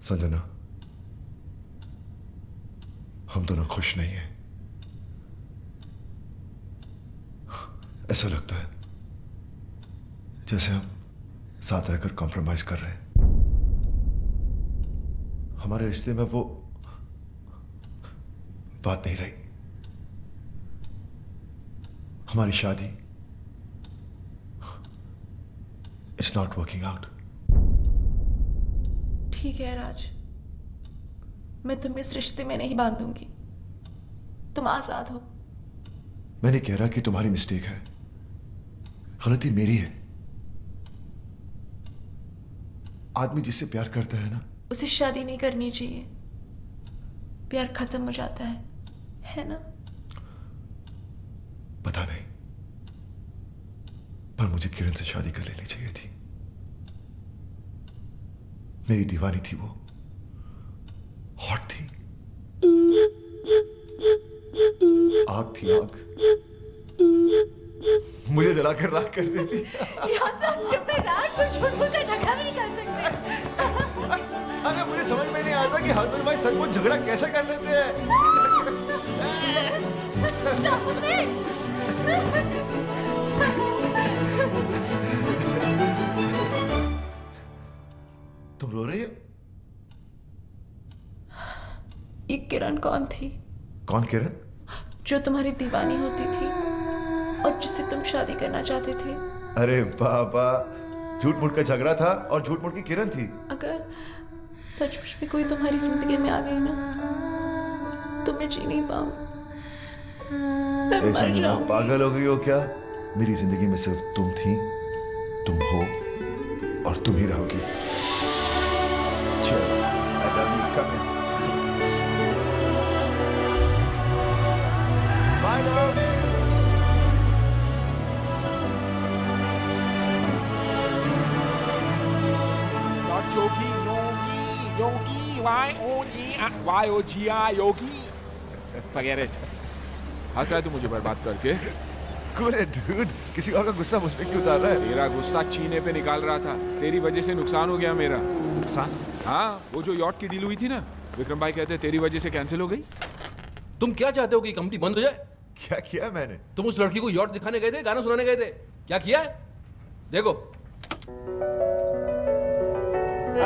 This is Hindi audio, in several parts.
संजना, हम दोनों खुश नहीं हैं। ऐसा लगता है जैसे हम साथ रहकर कॉम्प्रोमाइज कर रहे हैं। हमारे रिश्ते में वो बात नहीं रही। हमारी शादी इट्स नॉट वर्किंग आउट। ठीक है राज, मैं तुम्हें इस रिश्ते में नहीं बांधूंगी। तुम आजाद हो। मैं नहीं कह रहा कि तुम्हारी मिस्टेक है, गलती मेरी है। आदमी जिससे प्यार करता है ना, उसे शादी नहीं करनी चाहिए। प्यार खत्म हो जाता है ना? पता नहीं, पर मुझे किरण से शादी कर लेनी चाहिए थी। मेरी दीवानी थी वो, हॉट थी, आग थी आग, मुझे जला कर राख कर देती। राज कोई झूठ बोलकर झगड़ा भी नहीं कर सकते। अरे मुझे समझ में नहीं आता कि हस्बैंड भाई सचमुच झगड़ा कैसे कर लेते हैं। तुम रो रही हो? ये किरण कौन थी? कौन किरण? जो तुम्हारी दीवानी होती थी और जिससे तुम शादी करना चाहते थे। अरे बाबा, झूठ मूठ का झगड़ा था और झूठ मूठ की किरण थी। अगर सचमुच में कोई तुम्हारी जिंदगी में आ गई ना, तो मैं जी नहीं पाऊं। संजना, पागल हो गई हो क्या? मेरी जिंदगी में सिर्फ तुम थी, तुम हो और तुम ही रहोगी। चलो, I love you, come in. Bye, love. Not Yogi, Yogi, Y-O-G-I, Yogi. Forget it. हंस रहा है तू मुझे बर्बाद करके? Cool it, dude. किसी और का गुस्सा मुझ पे क्यों उतार रहा है? तेरा गुस्सा चीने पे निकाल रहा था। तेरी वजह से नुकसान हो गया मेरा। नुकसान? हाँ, वो जो यॉट की डील हुई थी ना, विक्रम भाई कहते तेरी वजह से कैंसिल हो गई। तुम क्या चाहते हो कि कंपनी बंद हो जाए? क्या किया मैंने? तुम उस लड़की को यॉट दिखाने गए थे, गाना सुनाने गए थे, क्या किया है? देखो।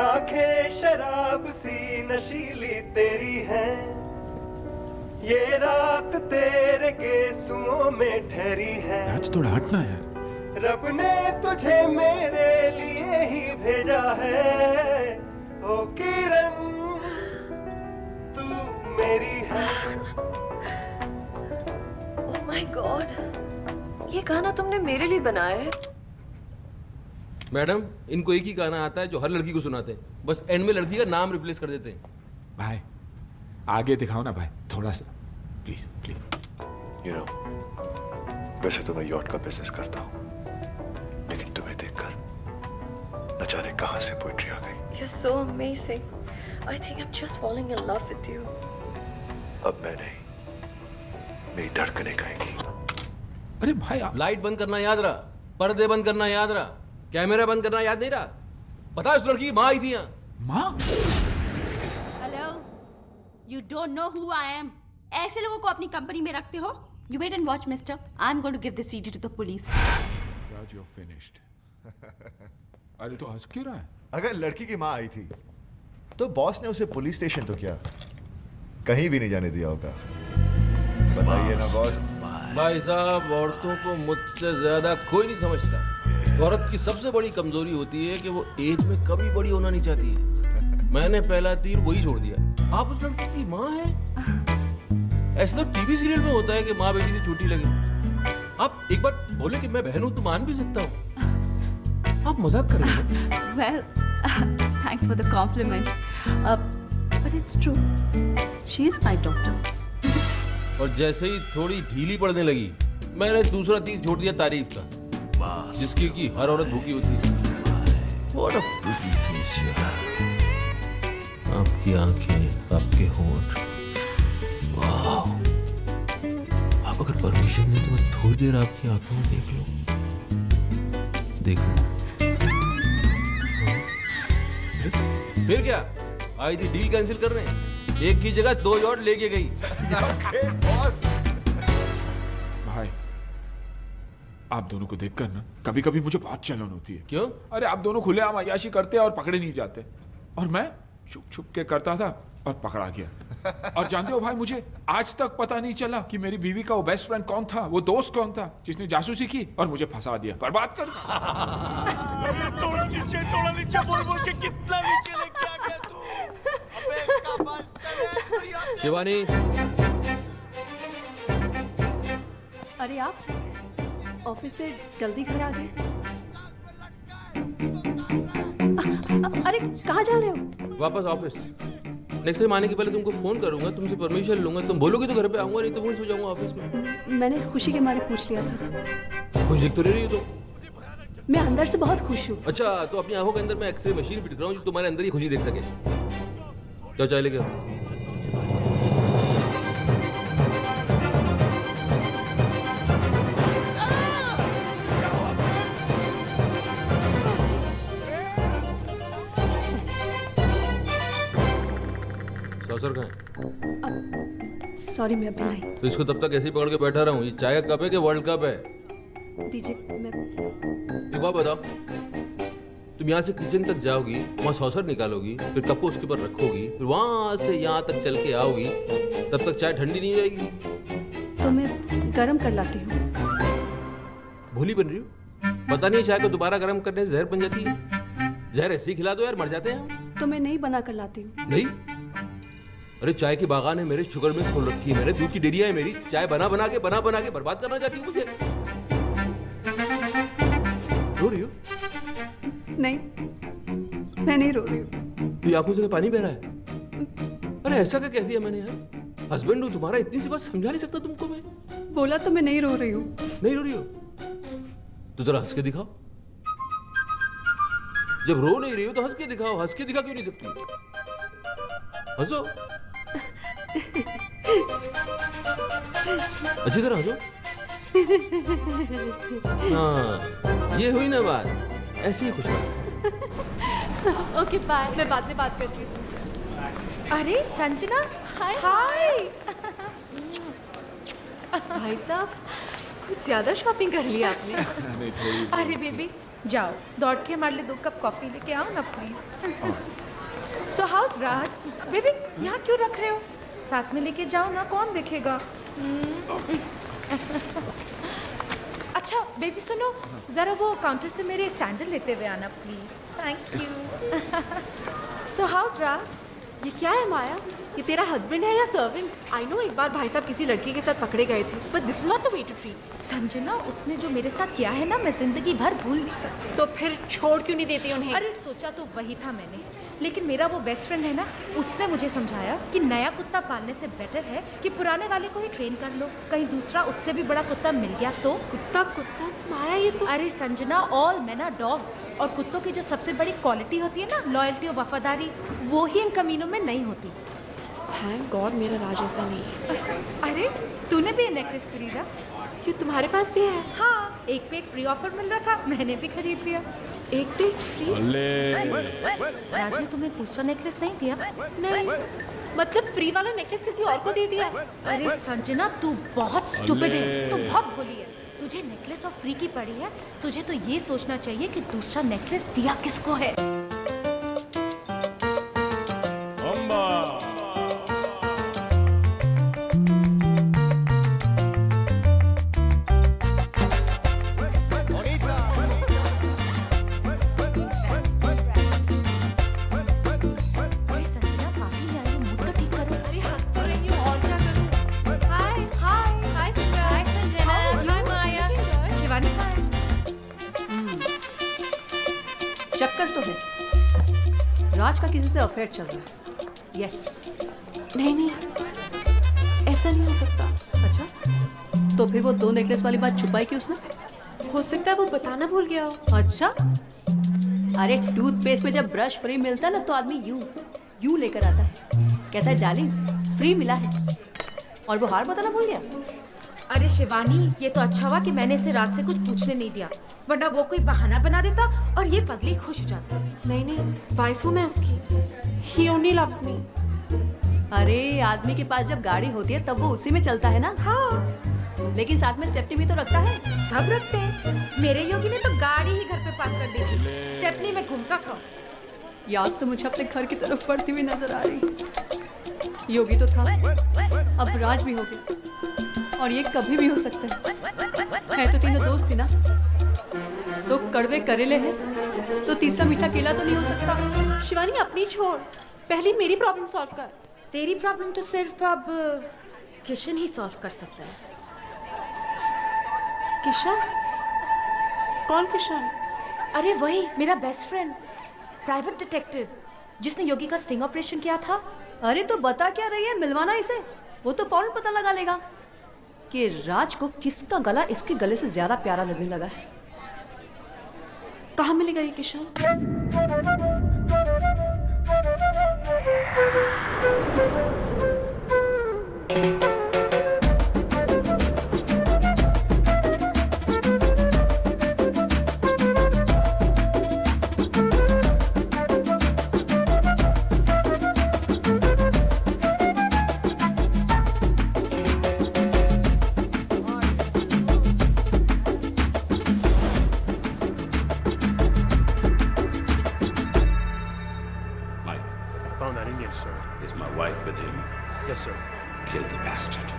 आंखें शराब सी नशीली तेरी हैं, ये रात तेरे गेसुओं में ठहरी है। आज थोड़ा हटना यार। रब ने तुझे मेरे लिए ही भेजा है, ओ किरण तू मेरी है। ओह माय गॉड, ये गाना तुमने मेरे लिए बनाया है? मैडम, इनको एक ही गाना आता है जो हर लड़की को सुनाते हैं, बस एंड में लड़की का नाम रिप्लेस कर देते हैं। भाई आगे दिखाओ ना भाई, थोड़ा सा प्लीज प्लीज। You know, वैसे तो मैं यॉट का बिजनेस करता हूँ, लेकिन तुम्हें देखकर न जाने कहां से पोएट्री आ गई। You're so amazing. I think I'm just falling in love with you. अब मैं नहीं, मेरी धड़कनें गाएंगी। अरे भाई लाइट बंद करना याद रहा, पर्दे बंद करना याद रहा, कैमरा बंद करना याद नहीं रहा। पता है उस लड़की की माँ आई थी यहाँ। माँ? Hello, you don't know who I am. ऐसे लोगों को अपनी कंपनी में रखते हो? You wait and watch mister, I am going to give the CD to the police. Raj, you finished. अरे तो हंस क्यों रहा है? अगर लड़की की माँ आई थी तो बॉस ने उसे पुलिस स्टेशन तो क्या, कहीं भी नहीं जाने दिया होगा। बताइए ना बॉस। भाई साहब, औरतों को मुझसे ज्यादा कोई नहीं समझता। औरत की सबसे बड़ी कमजोरी होती है कि वो एज में कभी बड़ी होना नहीं चाहती है। मैंने पहला तीर वही छोड़ दिया। आप उस लड़की की माँ हैं? ऐसा तो टीवी सीरियल में होता है कि माँ बेटी से छोटी लगे। आप एक बार बोले कि मैं बहन हूं तो मान भी सकता हूँ। आप मजाक कर रहे हैं। Well, thanks for the compliment. But it's true. She is my daughter. और जैसे ही थोड़ी ढीली पड़ने लगी, मैंने दूसरा तीर छोड़ दिया तारीफ का, जिसकी कि हर औरत भूखी होती है। What a pretty face you have. आपकी आंखें, आपके होंठ, वाह। आप अगर परमिशन दें तो मैं थोड़ी देर आपकी आंखों में देख लूं। देखो। फिर क्या? आई थी डील कैंसिल करने, एक की जगह 2 यॉट लेके गई। भाई, आप दोनों को देखकर ना कभी कभी मुझे बहुत चलन होती है। क्यों? अरे आप दोनों खुलेआम अय्याशी करते और पकड़े नहीं जाते, और मैं छुप छुप के करता था और पकड़ा गया। और जानते हो भाई, मुझे आज तक पता नहीं चला कि मेरी बीवी का वो बेस्ट फ्रेंड कौन था, वो दोस्त कौन था जिसने जासूसी की और मुझे फंसा दिया, बर्बाद कर दिया। थोड़ा नीचे बोल बोल के कितना नीचे लेके आ गया तू। अबे इसका बस चले तो यार। शिवानी, अरे आप ऑफिस से जल्दी घर आ गए? अरे कहाँ जा रहे हो? वापस ऑफिस। नेक्स्ट टाइम आने के पहले तुमको फोन करूंगा, तुमसे परमिशन लूंगा। तुम बोलोगे तो घर पे आऊंगा, नहीं तो वहीं सो जाऊंगा ऑफिस में। मैंने खुशी के मारे पूछ लिया था। कुछ दिख तो नहीं रही हो तुम। मैं अंदर से बहुत खुश हूँ। अच्छा, तो अपनी आंखों के अंदर मैं एक्सरे मशीन फिट कर रहा हूँ जो तुम्हारे अंदर ही खुशी देख सके। जाओ चाय लेके आओ। सौसर कहाँ है? सॉरी, मैं अभी लाई। तो इसको तब तक ऐसे ही पकड़ के बैठा रहा हूँ। ये चाय का कप है कि वर्ल्ड कप है? दीजिए। मैं एक बात बताओ, तुम यहाँ से किचन तक जाओगी, वहाँ सॉसर निकालोगी, फिर कप को उसके ऊपर रखोगी, फिर वहाँ से यहाँ तक चल के आओगी, तब तक चाय ठंडी नहीं हो जाएगी? तो मैं गरम कर लाती हूँ। भूली बन रही हो? पता नहीं चाय को दोबारा गर्म करने से जहर बन जाती है। जहर ऐसे ही खिला दो यार, मर जाते हैं। तो मैं नहीं बना कर लाती हूँ। नहीं? अरे चाय की बागान है मेरे, शुगर मिल्स खोल रखी है मैंने, दूध की डेयरिया है मेरी। चाय बना बना के बर्बाद करना चाहती हूँ मुझे? रो रही हो? नहीं, मैं नहीं रो रही हूँ। तो आंखों से पानी बह रहा है? अरे ऐसा क्या कह दिया मैंने यार? हस्बैंड हूँ तुम्हारा, इतनी सी बात समझा नहीं सकता तुमको मैं? बोला तो मैं नहीं रो रही हूँ। नहीं रो रही हो? तो जरा हंस के दिखाओ। जब रो नहीं रही हो तो हंस के दिखाओ। हंस के दिखा क्यों नहीं सकती? हंसो, अच्छी तरह हंसो। हाँ, ये हुई ना बात, ऐसे ही खुश रहो। ओके बाय, मैं बाद में बात करती हूँ तुमसे। अरे संजना, हाय हाय। भाई साहब, कुछ ज्यादा शॉपिंग कर ली आपने। नहीं, थोड़ी। अरे बेबी जाओ, दौड़ के हमारे लिए 2 कप कॉफी लेके आओ ना प्लीज। सो हाउस राहत? बेबी यहाँ क्यों रख रहे हो? साथ में लेके जाओ ना, कौन देखेगा? अच्छा बेबी सुनो, जरा वो काउंटर से मेरे सैंडल लेते हुए आना please. Thank you. So house राहत? ये क्या है माया? ये तेरा हस्बैंड है या सर्वेंट? आई नो एक बार भाई साहब किसी लड़की के साथ पकड़े गए थे, but this is not the way to treat. Sanjana, उसने जो मेरे साथ किया है ना, मैं जिंदगी भर भूल नहीं सकती। तो फिर छोड़ क्यों नहीं देती उन्हें? अरे सोचा तो वही था मैंने, लेकिन मेरा वो बेस्ट फ्रेंड है ना, उसने मुझे समझाया कि नया कुत्ता पालने से बेटर है कि पुराने वाले को ही ट्रेन कर लो। कहीं दूसरा उससे भी बड़ा कुत्ता मिल गया तो? कुत्ता माया, ये तो। अरे Sanjana, all men are dogs, और कुत्तों की जो सबसे बड़ी क्वालिटी होती है ना, लॉयल्टी और वफादारी, वो ही इन कमीनों में नहीं होती। थैंक गॉड मेरा राज ऐसा नहीं है। अरे तूने भी ये नेकलेस खरीदा? क्यों, तुम्हारे पास भी है? हाँ, 1 पे 1 फ्री ऑफर मिल रहा था, मैंने भी खरीद लिया। 1 पे 1 फ्री? राज ने तुम्हें दूसरा नेकलेस नहीं दिया? नहीं, मतलब फ्री वाला नेकलेस किसी और को दे दिया? अरे संजना, तू बहुत स्टूपिड है, तू बहुत भोली है। तुझे नेकलेस और फ्री की पड़ी है, तुझे तो ये सोचना चाहिए कि दूसरा नेकलेस दिया किसको है। कर तो है, राज का किसी से अफेयर चल रहा है। यस। नहीं नहीं, ऐसा नहीं हो सकता। अच्छा, तो फिर वो 2 नेकलेस वाली बात छुपाई क्यों उसने? हो सकता है वो बताना भूल गया हो। अच्छा, अरे टूथपेस्ट में जब ब्रश फ्री मिलता है ना तो आदमी यू लेकर आता है, कहता है डार्लिंग फ्री मिला है, और वो हार बताना भूल गया। अरे शिवानी, ये तो अच्छा हुआ कि मैंने इसे रात से कुछ पूछने नहीं दिया, वरना वो कोई बहाना बना देता और ये पगली खुश हो जाती। नहीं नहीं, वाइफ हूँ मैं उसकी। He only loves me. अरे आदमी के पास जब गाड़ी होती है तब वो उसी में चलता है ना। हाँ, लेकिन साथ में स्टेपनी भी तो रखता है। सब रखते हैं। मेरे योगी ने तो गाड़ी ही घर पे पार्क कर दी थी, स्टेपनी में घूमता था। याद तो मुझे अपने घर की तरफ बढ़ती हुई नजर आ रही। योगी तो था, अब राज भी हो गया, और ये कभी भी हो सकता है तो तीनों दोस्त थी ना, दो कड़वे करेले हैं तो तीसरा मीठा केला तो नहीं हो सकता। शिवानी अपनी छोड़, पहले मेरी प्रॉब्लम सॉल्व कर। तेरी प्रॉब्लम तो सिर्फ अब किशन ही सॉल्व कर सकता है। किशन? कौन किशन? अरे वही मेरा बेस्ट फ्रेंड, प्राइवेट डिटेक्टिव, जिसने योगी का स्टिंग ऑपरेशन किया था। अरे तो बता क्या रही है, मिलवाना इसे, वो तो फौरन पता लगा लेगा कि राज को किसका गला इसके गले से ज्यादा प्यारा लगने लगा है। कहाँ मिलेगा ये Kishan? Found that Indian, sir. Is my wife with him? Yes, sir. Kill the bastard.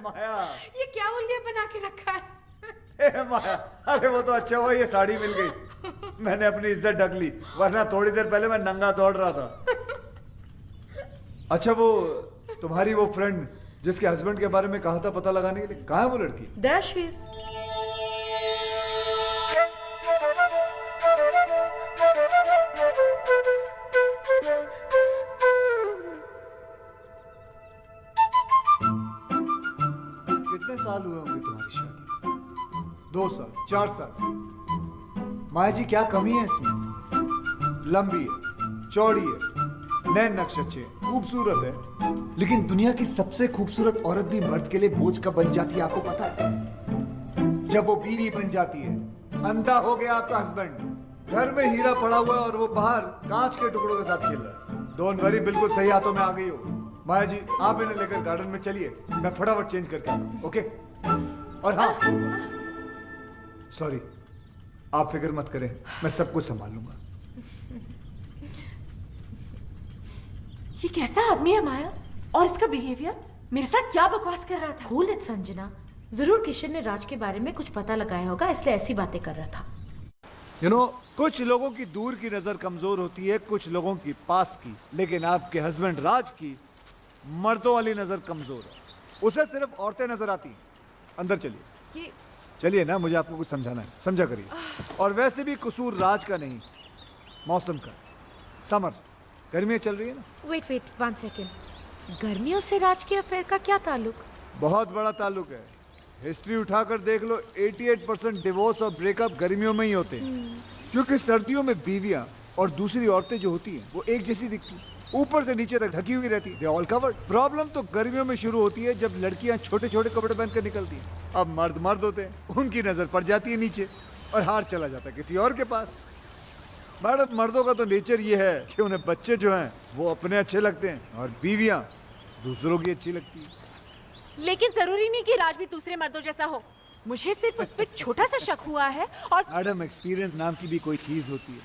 माया, ये क्या उल्लिया बना के रखा है? माया, अरे वो तो अच्छा हुआ ये साड़ी मिल गई, मैंने अपनी इज्जत ढक ली, वरना थोड़ी देर पहले मैं नंगा दौड़ रहा था। अच्छा वो तुम्हारी वो फ्रेंड जिसके हस्बैंड के बारे में कहा था पता लगाने के लिए, कहाँ है वो लड़की? There she is. कितने साल हुए होंगे तुम्हारी शादी? 2 साल, 4 साल? माया जी क्या कमी है इसमें? लंबी है, चौड़ी है, नैन नक्श अच्छे, खूबसूरत है। लेकिन दुनिया की सबसे खूबसूरत औरत भी मर्द के लिए बोझ कब बन जाती है आपको पता है? जब वो बीवी बन जाती है। अंधा हो गया आपका हस्बैंड, घर में हीरा पड़ा हुआ है और वो बाहर कांच के टुकड़ों के साथ खेल रहा है। डोंट वरी, बिल्कुल सही हाथों में आ गई हो। माया जी, आप इन्हें लेकर गार्डन में चलिए, मैं फटाफट चेंज करके आता हूं, ओके? और हाँ, सॉरी, आप फिक्र मत करें, मैं सब कुछ संभाल लूंगा। ये कैसा आदमी है माया? और इसका बिहेवियर मेरे साथ क्या बकवास कर रहा था? कूल इट संजना, जरूर किशन ने राज के बारे में कुछ पता लगाया होगा, इसलिए ऐसी बातें कर रहा था। You know, कुछ लोगों की दूर की नजर कमजोर होती है, कुछ लोगों की पास की, लेकिन आपके हस्बैंड राज की मर्दों वाली नजर कमजोर है। उसे सिर्फ औरतें नजर आती हैं। अंदर चलिए। ये चलिए ना, मुझे आपको कुछ समझाना है, समझा करिए। और वैसे भी कसूर राज का नहीं, मौसम का। समर, गर्मियाँ चल रही है ना। वेट 1 सेकेंड, गर्मियों से राज के अफेयर का क्या ताल्लुक? बहुत बड़ा ताल्लुक है। हिस्ट्री उठाकर देख लो, 88% डिवोर्स और ब्रेकअप गर्मियों में ही होते हैं। क्योंकि सर्दियों में बीवियां और दूसरी औरतें जो होती हैं वो एक जैसी दिखती हैं, ऊपर से नीचे तक ढकी हुई रहती है, ऑल कवर्ड। प्रॉब्लम तो गर्मियों में शुरू होती है जब लड़कियां छोटे छोटे कपड़े पहनकर निकलती हैं। अब मर्द होते हैं, उनकी नजर पड़ जाती है नीचे और हार चला जाता है किसी और के पास। मैडम, मर्दों का तो नेचर ये है कि उन्हें बच्चे जो हैं वो अपने अच्छे लगते हैं और बीवियां दूसरों की अच्छी लगती है। लेकिन जरूरी नहीं कि राज भी दूसरे मर्दों जैसा हो। मुझे सिर्फ उस पर छोटा सा शक हुआ है। और मैडम, एक्सपीरियंस नाम की भी कोई चीज होती है।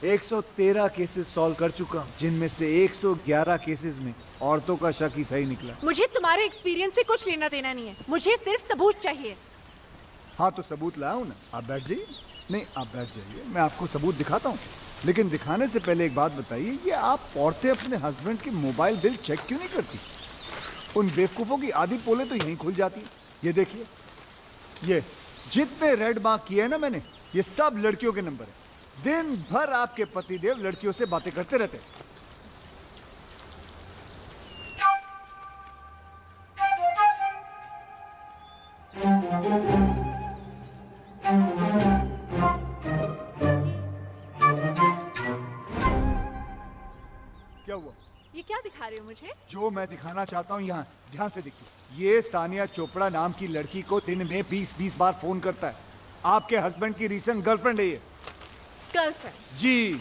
113 केसेस सॉल्व कर चुका हूं, जिनमें से 111 केसेस में औरतों का शक ही सही निकला। मुझे तुम्हारे एक्सपीरियंस से कुछ लेना देना नहीं है, मुझे सिर्फ सबूत चाहिए। हाँ तो सबूत लाऊं ना, आप बैठ जाइए। नहीं, आप बैठ जाइए, मैं आपको सबूत दिखाता हूँ। लेकिन दिखाने से पहले एक बात बताइए, ये आप औरतें अपने हस्बैंड की मोबाइल बिल चेक क्यों नहीं करती? उन बेवकूफों की आधी पोले तो यहीं खुल जाती है। ये देखिए, ये जितने रेड मार्क किए हैं ना मैंने, ये सब लड़कियों के नंबर है। दिन भर आपके पतिदेव लड़कियों से बातें करते रहते हैं। क्या हुआ? ये क्या दिखा रहे हो मुझे? जो मैं दिखाना चाहता हूँ यहाँ ध्यान से देखिए। ये सानिया चोपड़ा नाम की लड़की को दिन में 20-20 बार फोन करता है। आपके हस्बैंड की रीसेंट गर्लफ्रेंड है ये। गर्लफ्रेंड? जी।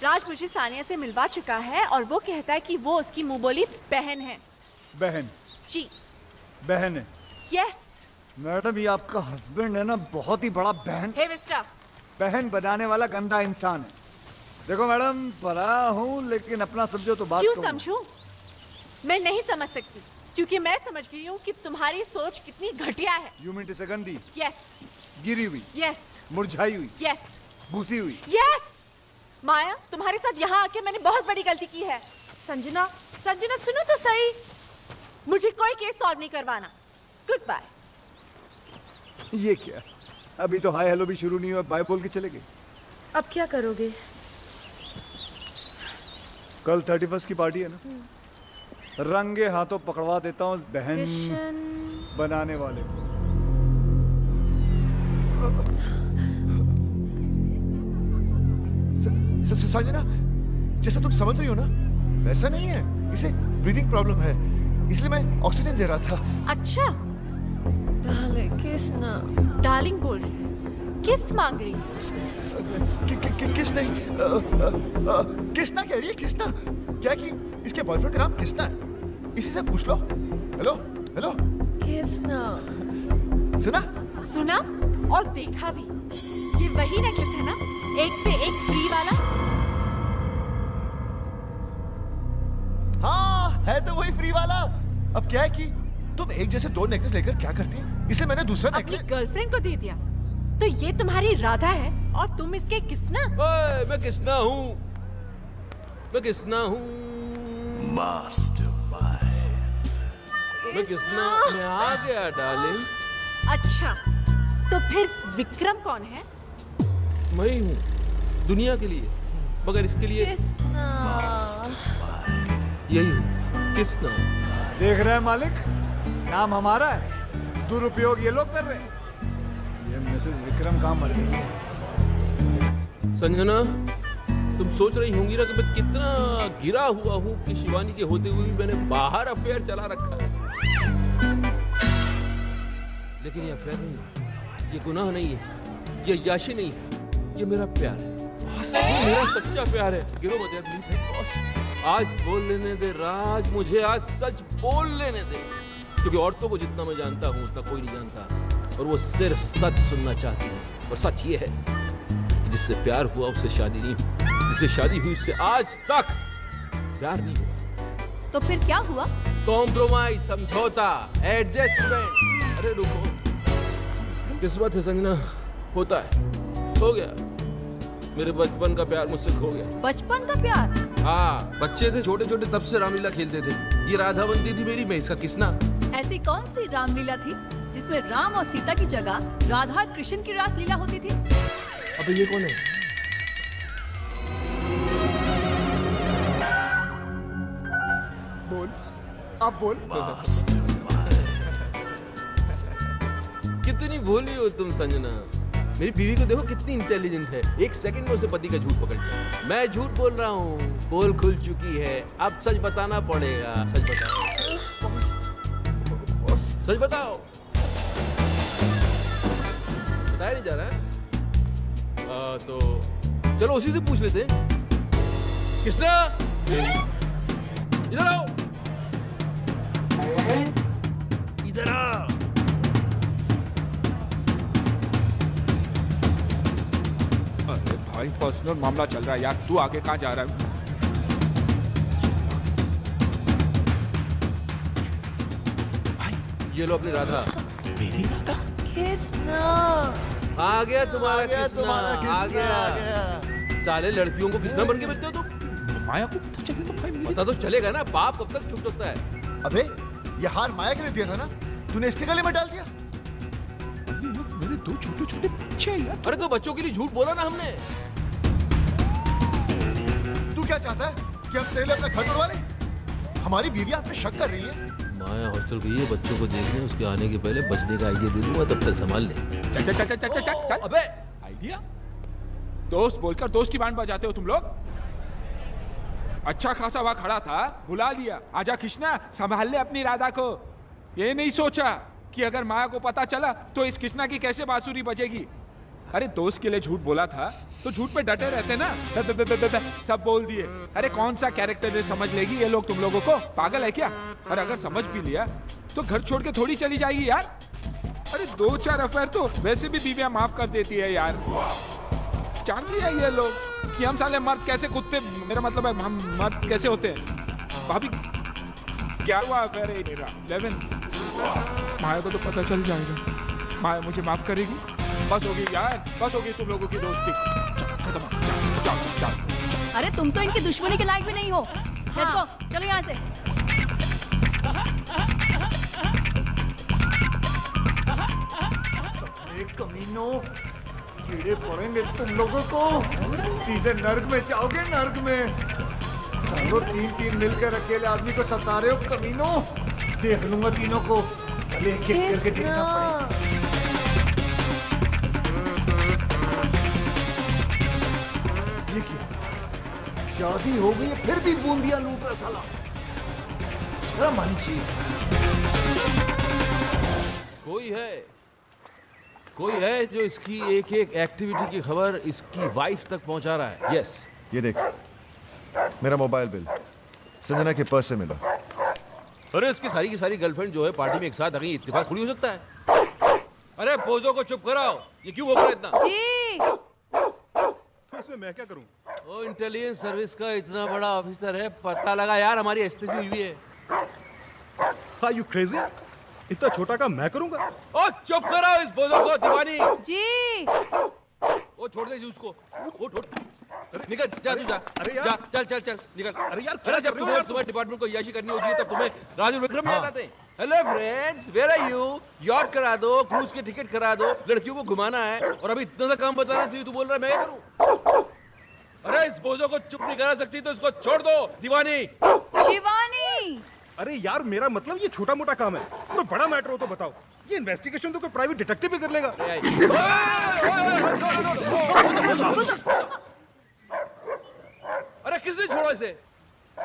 राज मुझे सानिया से मिलवा चुका है और वो कहता है कि वो उसकी मुंह बोली बहन है। बहन? जी। बहन है? यस। मैडम, ये आपका हस्बैंड है ना, बहुत ही बड़ा बहन हे मिस्टर, बहन बनाने वाला गंदा इंसान है। देखो मैडम, पढ़ा हूँ लेकिन अपना समझो तो बात क्यों कहूँ। समझूं? मैं नहीं समझ सकती, क्योंकि मैं समझ गई हूँ कि तुम्हारी सोच कितनी घटिया है। यू मीन टू से गंदी? यस। गिरी हुई? यस। मुरझाई हुई? यस। भूसी हुई? यस। माया, तुम्हारे साथ यहाँ आके मैंने बहुत बड़ी गलती की है। संजना, संजना सुनो तो सही, मुझे कोई केस सॉल्व नहीं करवाना। Goodbye. ये क्या, अभी तो हाय हेलो भी शुरू नहीं हुआ, बाय बोल के चले गए। अब क्या करोगे? कल 31 की पार्टी है ना, रंगे हाथों पकड़वा देता हूँ बहन बनाने वाले को। संजना, जैसा तुम समझ रही हो ना, वैसा नहीं है। इसे ब्रीदिंग प्रॉब्लम है, इसलिए मैं ऑक्सीजन दे रहा था। अच्छा। किस ना? डार्लिंग बोल रही है, किस मांग रही है? किस नहीं, किसना कह रही है। किसना क्या कि इसके बॉयफ्रेंड का नाम किसना है, इसी से पूछ लो। हेलो हेलो, किस ना? सुना? सुना और देखा भी। ये वही नेकलेस है ना, एक पे एक फ्री वाला? हाँ, है तो वही फ्री वाला। अब क्या है कि तुम एक जैसे 2 नेकलेस लेकर क्या करती है, इसलिए मैंने दूसरा अपनी नेकलेस गर्लफ्रेंड को दे दिया। तो ये तुम्हारी राधा है और तुम इसके किसना? ओए, मैं किसना हूँ? मैं किसना हूँ? Mastermind. मैं किसना? मैं आ गया डार्लिंग। अच्छा, तो फिर विक्रम कौन है? मैं ही हूँ दुनिया के लिए, मगर इसके लिए यही हूँ। किसना? देख रहे हैं मालिक, नाम हमारा है, दुरुपयोग ये लोग कर रहे हैं। ये मिसेस विक्रम कहाँ मर गई है? संजना, तुम सोच रही होंगी ना कि मैं कितना गिरा हुआ हूँ कि शिवानी के होते हुए भी मैंने बाहर अफेयर चला रखा है। लेकिन ये अफेयर नहीं है, ये गुनाह नहीं है, ये याशी नहीं है, ये मेरा प्यार है। ये मेरा सच्चा प्यार है। गिरो मत यार प्लीज। आज बोल लेने दे राज, मुझे आज सच बोल लेने दे, क्योंकि औरतों को जितना मैं जानता हूँ उतना कोई नहीं जानता, और वो सिर्फ सच सुनना चाहती है। और सच ये है कि जिससे प्यार हुआ उससे शादी नहीं हुई, जिससे शादी हुई उससे आज तक प्यार नहीं हुआ। तो फिर क्या हुआ? कॉम्प्रोमाइज, समझौता, एडजस्टमेंट। अरे रुको, किस्मत है संजना, होता है, हो गया। मेरे बचपन का प्यार मुझसे खो गया। बचपन का प्यार? हाँ, बच्चे थे छोटे छोटे तब से रामलीला खेलते थे। ये राधा बनती थी मेरी, मैं इसका किसना। ऐसी कौन सी रामलीला थी जिसमें राम और सीता की जगह राधा और कृष्ण की रासलीला होती थी? अबे ये कौन है? बोल, अब बोल। कितनी भोली हो तुम संजना। मेरी बीवी को देखो कितनी इंटेलिजेंट है, एक सेकंड में उसे पति का झूठ पकड़ लिया। मैं झूठ बोल रहा हूँ, पोल खुल चुकी है, अब सच बताना पड़ेगा। सच बताओ, सच बताओ। बताया नहीं जा रहा है? तो चलो उसी से पूछ लेते हैं। कृष्णा, इधर आओ, इधर आओ। अरे भाई, पर्सनल मामला चल रहा है यार, तू आगे कहाँ जा रहा है? ये लो अपनी राधा। मेरी राधा? कृष्णा, आ गया तुम्हारा कृष्णा, आ गया। साले लड़कियों को कृष्णा बन के मिलते हो तुम? माया को पता चले तो भाई पता तो चलेगा ना, बाप कब तक छुप सकता है? अबे ये हार माया के लिए दिया था ना, तूने इसके गले में डाल दिया। मेरे दो छोटे छोटे बच्चे हैं यार। अरे तो बच्चों के लिए झूठ बोला ना हमने। तू क्या चाहता है कि हम तेरे लिए अपना घर तोड़वा लें? हमारी बीवी आप पे शक कर रही है। माया हॉस्टल गई है बच्चों को देखने, उसके आने के पहले बचने का आइडिया दे दूंगा, तब तक संभाल ले। चल चल चल चल चल चल चल। अबे आइडिया? दोस्त बोलकर दोस्त की बैंड बजाते हो तुम लोग। अच्छा खासा वहां खड़ा था, बुला लिया, आजा कृष्णा संभाल ले अपनी राधा को। ये नहीं सोचा कि अगर माया को पता चला तो इस कृष्णा की कैसे बांसुरी बजेगी। अरे दोस्त के लिए झूठ बोला था तो झूठ पे डटे रहते ना। सब बोल दिए। अरे कौन सा कैरेक्टर समझ लेगी ये लोग तुम लोगों को? पागल है क्या? और अगर समझ भी लिया तो घर छोड़ के थोड़ी चली जाएगी यार। अरे 2-4 अफेयर तो वैसे भी बीवियां माफ कर देती है यार। जान लिया ये लोग कि हम साले मर्द कैसे कुत्ते, मेरा मतलब है हम मर्द कैसे होते हैं। भाभी क्या हुआ अफेयर है मेरा 11? माया को तो पता चल जाएगा, माया मुझे माफ करेगी। बस होगी यार, बस होगी तुम लोगों की दोस्ती खत्म। जाओ जाओ। अरे तुम तो इनकी दुश्मनी के लायक भी नहीं हो। लेट्स गो, चलो यहाँ से। कमीनों, कीड़े पड़ेंगे तुम लोगों को, सीधे नर्क में जाओगे, नर्क में। सालों 3-3 मिलकर अकेले आदमी को सता रहे हो कमीनों। देख लूंगा तीनों को, पहले एक एक करके देखना पड़ेगा। ये क्या? शादी हो गई फिर भी बूंदिया लूट रहा साला, शर्म आनी चाहिए। कोई है जो इसकी एक एक एक्टिविटी की खबर इसकी वाइफ तक पहुंचा रहा है। यस, ये देख, मेरा मोबाइल बिल संजना के पर्स से मिला। अरे उसकी सारी की सारी गर्लफ्रेंड जो है पार्टी में एक साथ आ गई, इत्तेफाक थोड़ी हो सकता है। अरे पोजो को चुप कराओ, ये क्यों बोल रहा है इतना? जी, तो इसमें मैं क्या करूं? ओ इंटेलिजेंस सर्विस का इतना बड़ा ऑफिसर है, पता लगा यार हमारी एस्तेसी हुई है। Are you crazy? इतना छोटा काम मैं करूंगा? ओ चुप कराओ इस बोझो को दीवानी। जी। ओ छोड़ दे उसको, उठ निकल, जा तू जा। अरे यार, जा, चल निकल। अरे यार, अरे जब तुम्हारे डिपार्टमेंट को याशी करनी होती है तब तुम्हें राजू विक्रम याद आते हैं। Hello friends, where are you? Yacht करा दो, क्रूज के टिकट करा दो, लड़कियों को घुमाना है, और अभी इतना सा काम बताना चाहिए, तू बोल रहा है मैं क्या करूं? अरे इस बोझो को चुप नहीं करा सकती तो इसको छोड़ दो दीवानी। शिवानी। अरे यार, मेरा मतलब ये छोटा मोटा काम है, तो बड़ा मैटर हो तो बताओ। ये इन्वेस्टिगेशन तो कोई प्राइवेट डिटेक्टिव भी कर लेगा। ऐसे?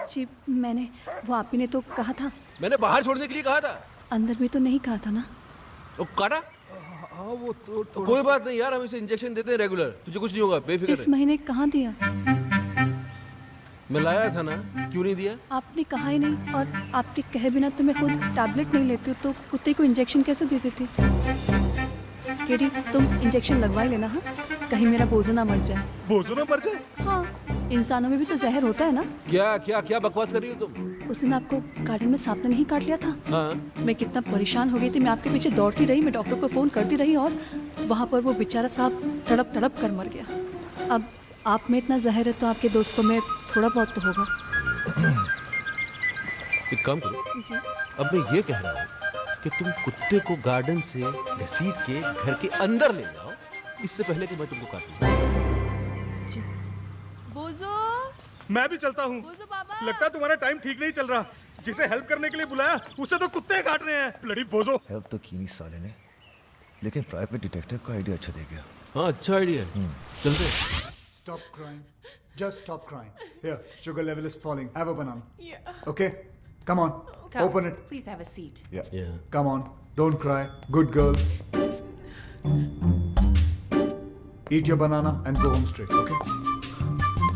जी मैंने, वो आप ही ने तो कहा था। मैंने बाहर छोड़ने के लिए कहा था। अंदर भी तो नहीं कहा था ना। वो काटा? हाँ वो तो कोई बात नहीं यार, हम इसे इंजेक्शन देते हैं रेगुलर, तुझे कुछ नहीं होगा, बेफिक्र इस रह। महीने कहाँ दिया? मैं लाया था ना, क्यों नहीं दिया? आपने कहा ही नहीं, और आपके कहे बिना तो मैं खुद टैबलेट नहीं लेती हूँ, तो कुत्ते को इंजेक्शन कैसे दे देती? केडी, तुम इंजेक्शन लगवा ही लेना। हाँ, कहीं मेरा बोझो ना मर जाए। बोझो ना मर जाए? हाँ, इंसानों में भी तो जहर होता है ना। क्या क्या क्या बकवास कर रही हो तुम? उस दिन आपको गार्डन में सांप ने नहीं काट लिया था? हाँ। मैं कितना परेशान हो गई थी, मैं आपके पीछे दौड़ती रही, मैं डॉक्टर को फोन करती रही, और वहाँ पर वो बेचारा सांप तड़प तड़प कर मर गया। अब आप में इतना जहर है तो आपके दोस्तों में थोड़ा बहुत तो होगा। एक काम करो, जी। अब मैं ये कह रहा हूँ कि तुम कुत्ते को गार्डन से घसीट के घर के अंदर ले जाओ, इससे पहले कि मैं तुमको काटूं। जी। बोझो, मैं भी चलता हूँ। बोझो बाबा। लगता है तुम्हारा टाइम ठीक नहीं चल रहा। जिसे हेल्प करने के लिए बुलाया उसे तो कुत्ते काट रहे हैं। ब्लडी बोझो। हेल्प तो की नहीं साले ने, लेकिन प्राइवेट डिटेक्टिव का आइडिया अच्छा दे गया। हाँ, अच्छा आइडिया है। चलते हैं। Stop crying. Just stop crying. Here, sugar level is falling. Have a banana. Yeah. Okay? Come on. Open it. Please have a seat. Yeah. Come on. Don't cry. Good girl. Eat your banana and go home straight. Okay?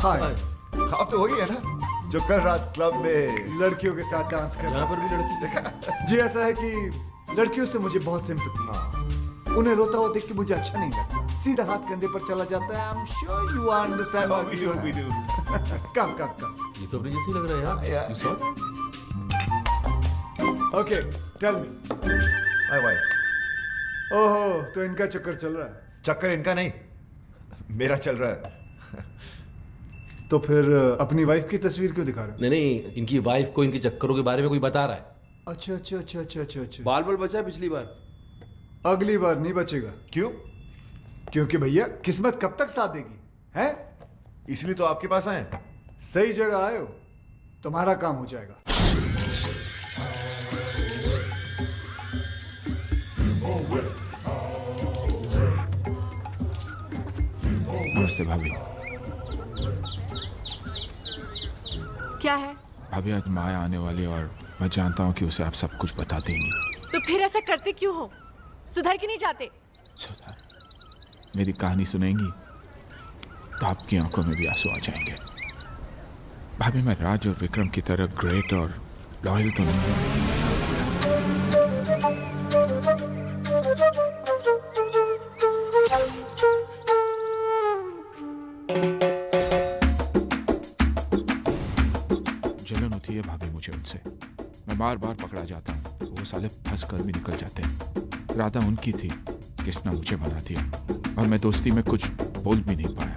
Hi. आप तो वही है ना जो कल रात क्लब में लड़कियों के साथ डांस कर यहाँ पर भी लड़की। जी ऐसा है कि लड़कियों से मुझे बहुत सिंपैथी। उन्हें रोता हुआ देख के मुझे अच्छा नहीं लगता। सीधा हाथ कंधे पर चला जाता है। I'm sure you understand what we do. Come. ये तो अपने जैसे लग रहा है यार। You saw? Okay, tell me. My wife. ओहो, तो इनका चक्कर चल रहा है। चक्कर इनका नहीं, मेरा चल रहा है। तो फिर अपनी वाइफ की तस्वीर क्यों दिखा रहे हो? नहीं, इनकी वाइफ को इनके चक्करों के बारे में कोई बता रहा है। अच्छा। बाल बचा है पिछली बार। अगली बार नहीं बचेगा। क्यों? क्योंकि भैया किस्मत कब तक साथ देगी, हैं? इसलिए तो आपके पास आए। सही जगह आए हो, तुम्हारा काम हो जाएगा। नमस्ते भाभी। क्या है? भाभी आज माया आने वाली और मैं जानता हूँ कि उसे आप सब कुछ बता देंगी। तो फिर ऐसा करते क्यों हो? सुधर के नहीं जाते? सुधार, मेरी कहानी सुनेंगी तो आपकी आंखों में भी आंसू आ जाएंगे। भाभी मैं राज और विक्रम की तरह ग्रेट और लॉयल तो नहीं हूँ। जलन होती है भाभी मुझे उनसे। मैं बार बार पकड़ा जाता हूँ, वो साले फंस कर भी निकल जाते हैं। राधा उनकी थी, किसने मुझे बना दिया और मैं दोस्ती में कुछ बोल भी नहीं पाया।